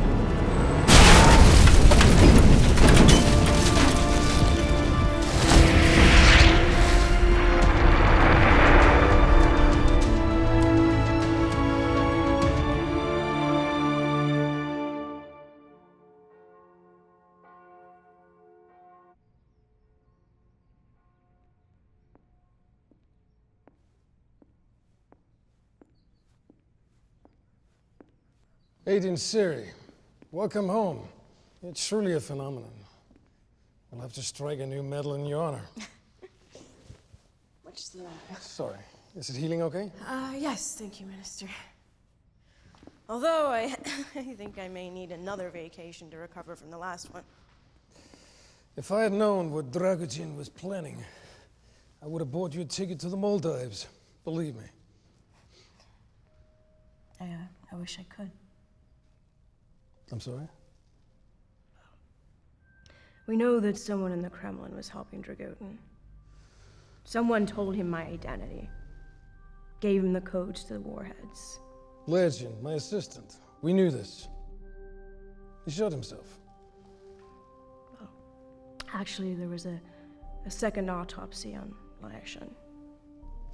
Agent Siri, welcome home. It's truly a phenomenon. We'll have to strike a new medal in your honor. What's the matter? Sorry. Is it healing okay? Yes, thank you, Minister. Although I think I may need another vacation to recover from the last one. If I had known what Dragutin was planning, I would have bought you a ticket to the Maldives. Believe me. I wish I could. I'm sorry? We know that someone in the Kremlin was helping Dragutin. Someone told him my identity. Gave him the codes to the warheads. Legend, my assistant. We knew this. He shot himself. Actually, there was a second autopsy on Lyashin.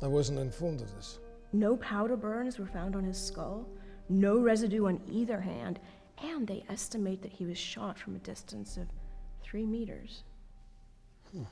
I wasn't informed of this. No powder burns were found on his skull, no residue on either hand, and they estimate that he was shot from a distance of 3 meters. You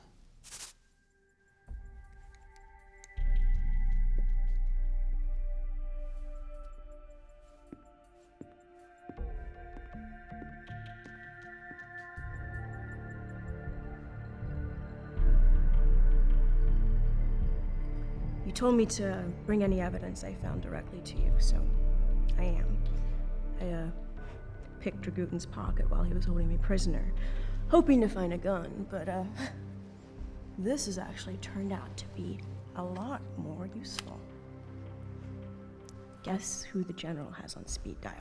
told me to bring any evidence I found directly to you, so I am. I picked Dragutin's pocket while he was holding me prisoner, hoping to find a gun, but this has actually turned out to be a lot more useful. Guess who the General has on speed dial?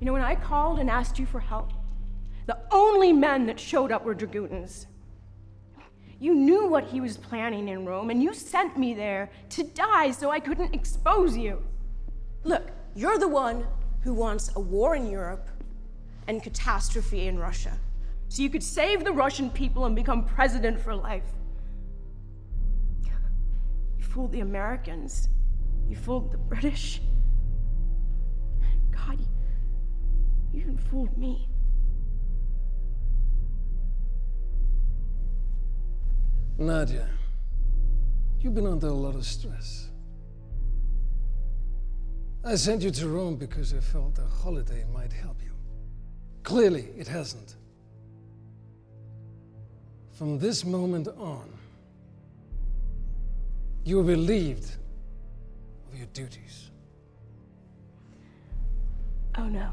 You know, when I called and asked you for help, the only men that showed up were Dragutins. You knew what he was planning in Rome, and you sent me there to die so I couldn't expose you. Look, you're the one who wants a war in Europe and catastrophe in Russia, so you could save the Russian people and become president for life. You fooled the Americans. You fooled the British. God, you even fooled me. Nadia, you've been under a lot of stress. I sent you to Rome because I felt a holiday might help you. Clearly, it hasn't. From this moment on, you are relieved of your duties. Oh no.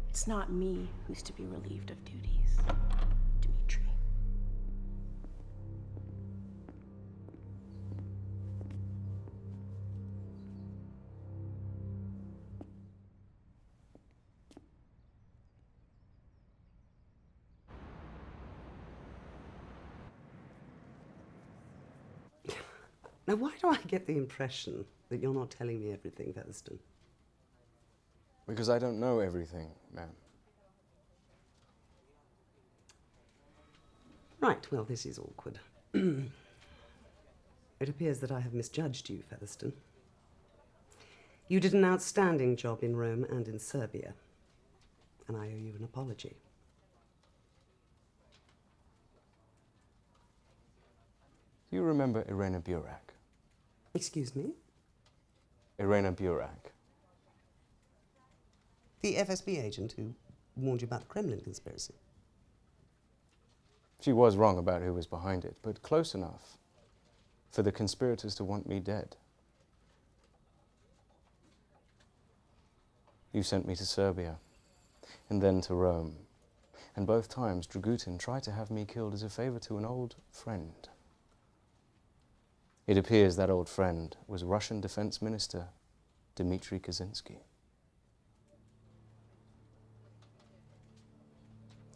It's not me who's to be relieved of duties. Dmitri. Now, why do I get the impression that you're not telling me everything, Featherston? Because I don't know everything, ma'am. Right, well, this is awkward. It appears that I have misjudged you, Featherston. You did an outstanding job in Rome and in Serbia, and I owe you an apology. Do you remember Irena Burak? Excuse me? Irena Burak. The FSB agent who warned you about the Kremlin conspiracy. She was wrong about who was behind it, but close enough for the conspirators to want me dead. You sent me to Serbia, and then to Rome. And both times, Dragutin tried to have me killed as a favor to an old friend. It appears that old friend was Russian Defense Minister Dmitry Kaczynski.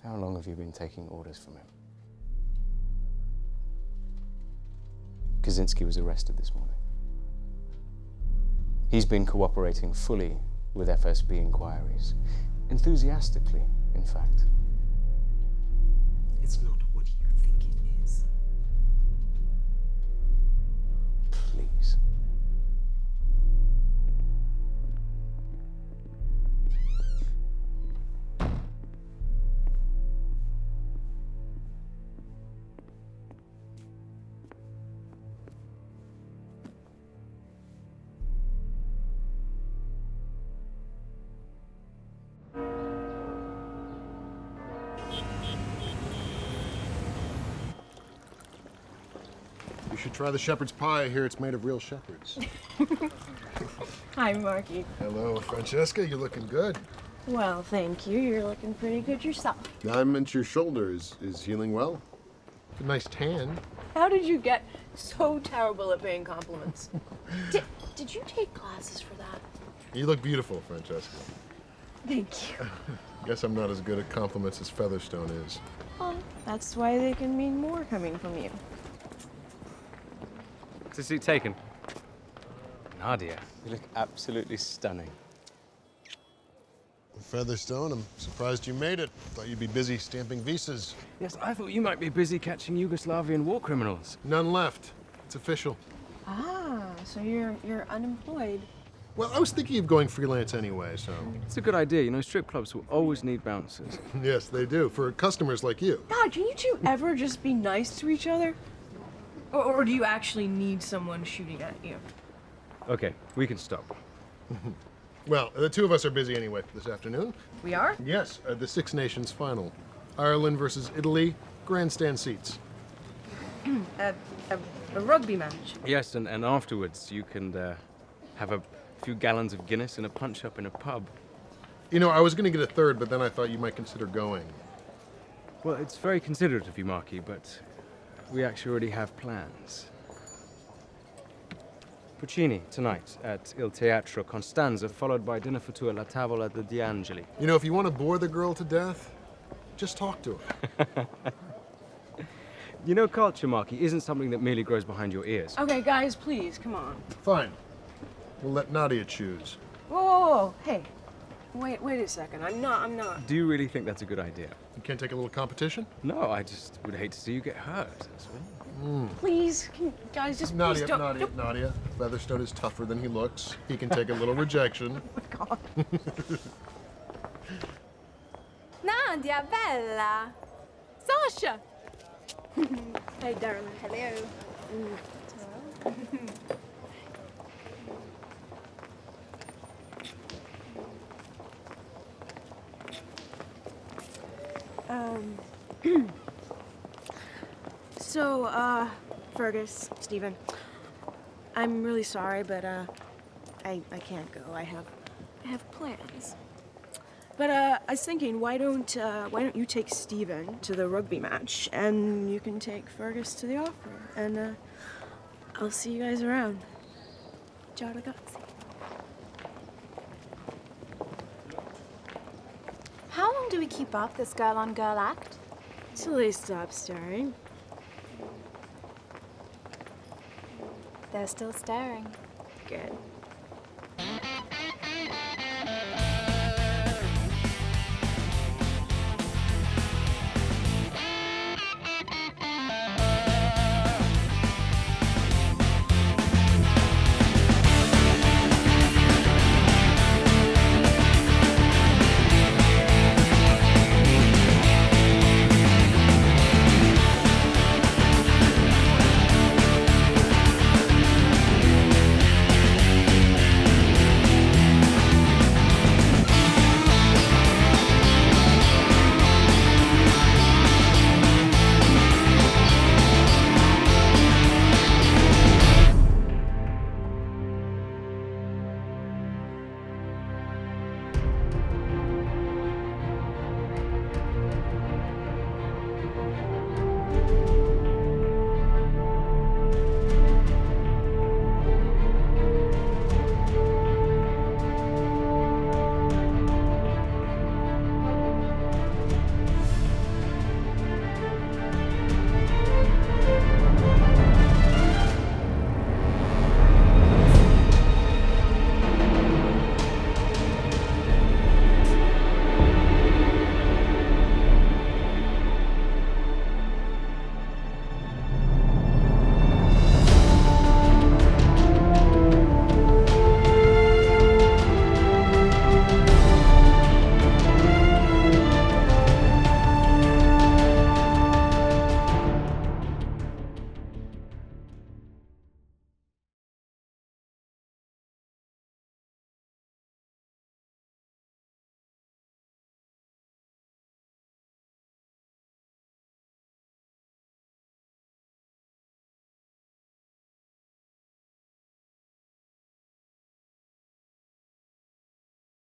How long have you been taking orders from him? Kaczynski was arrested this morning. He's been cooperating fully with FSB inquiries. Enthusiastically, in fact. It's not what you think it is. should try the shepherd's pie. I hear it's made of real shepherds. Hi, Marky. Hello, Francesca. You're looking good. Well, thank you. You're looking pretty good yourself. I meant your shoulder is healing well. A nice tan. How did you get so terrible at paying compliments? Did you take classes for that? You look beautiful, Francesca. Thank you. Guess I'm not as good at compliments as Featherstone is. Well, that's why they can mean more coming from you. Is the seat taken? Nadia, you look absolutely stunning. Featherstone, I'm surprised you made it. Thought you'd be busy stamping visas. Yes, I thought you might be busy catching Yugoslavian war criminals. None left. It's official. Ah, so you're unemployed. Well, I was thinking of going freelance anyway, so... It's a good idea. You know, strip clubs will always need bouncers. Yes, they do, for customers like you. God, can you two ever just be nice to each other? Or do you actually need someone shooting at you? Okay, we can stop. Well, the two of us are busy anyway this afternoon. We are? Yes, the Six Nations final. Ireland versus Italy, grandstand seats. A rugby match. Yes, and afterwards you can have a few gallons of Guinness and a punch-up in a pub. You know, I was going to get a third, but then I thought you might consider going. Well, it's very considerate of you, Marky, but we actually already have plans. Puccini tonight at Il Teatro Constanza, followed by dinner for two at La Tavola de De Angeli. You know, if you want to bore the girl to death, just talk to her. You know, culture, Marky, isn't something that merely grows behind your ears. Okay, guys, please, come on. Fine. We'll let Nadia choose. Whoa, hey. Wait a second. I'm not. Do you really think that's a good idea? You can't take a little competition? No, I just would hate to see you get hurt. That's all. Please, guys, just please don't. Nadia. Featherstone is tougher than he looks. He can take a little rejection. Oh, my God. Nadia, bella! Sasha! Hey, darling. Hello. So, Fergus, Stephen, I'm really sorry, but, I can't go. I have plans. But, I was thinking, why don't you take Stephen to the rugby match, and you can take Fergus to the opera, and, I'll see you guys around. Ciao, ragazzi. How long do we keep up this girl-on-girl act? Till they stop staring. They're still staring. Good.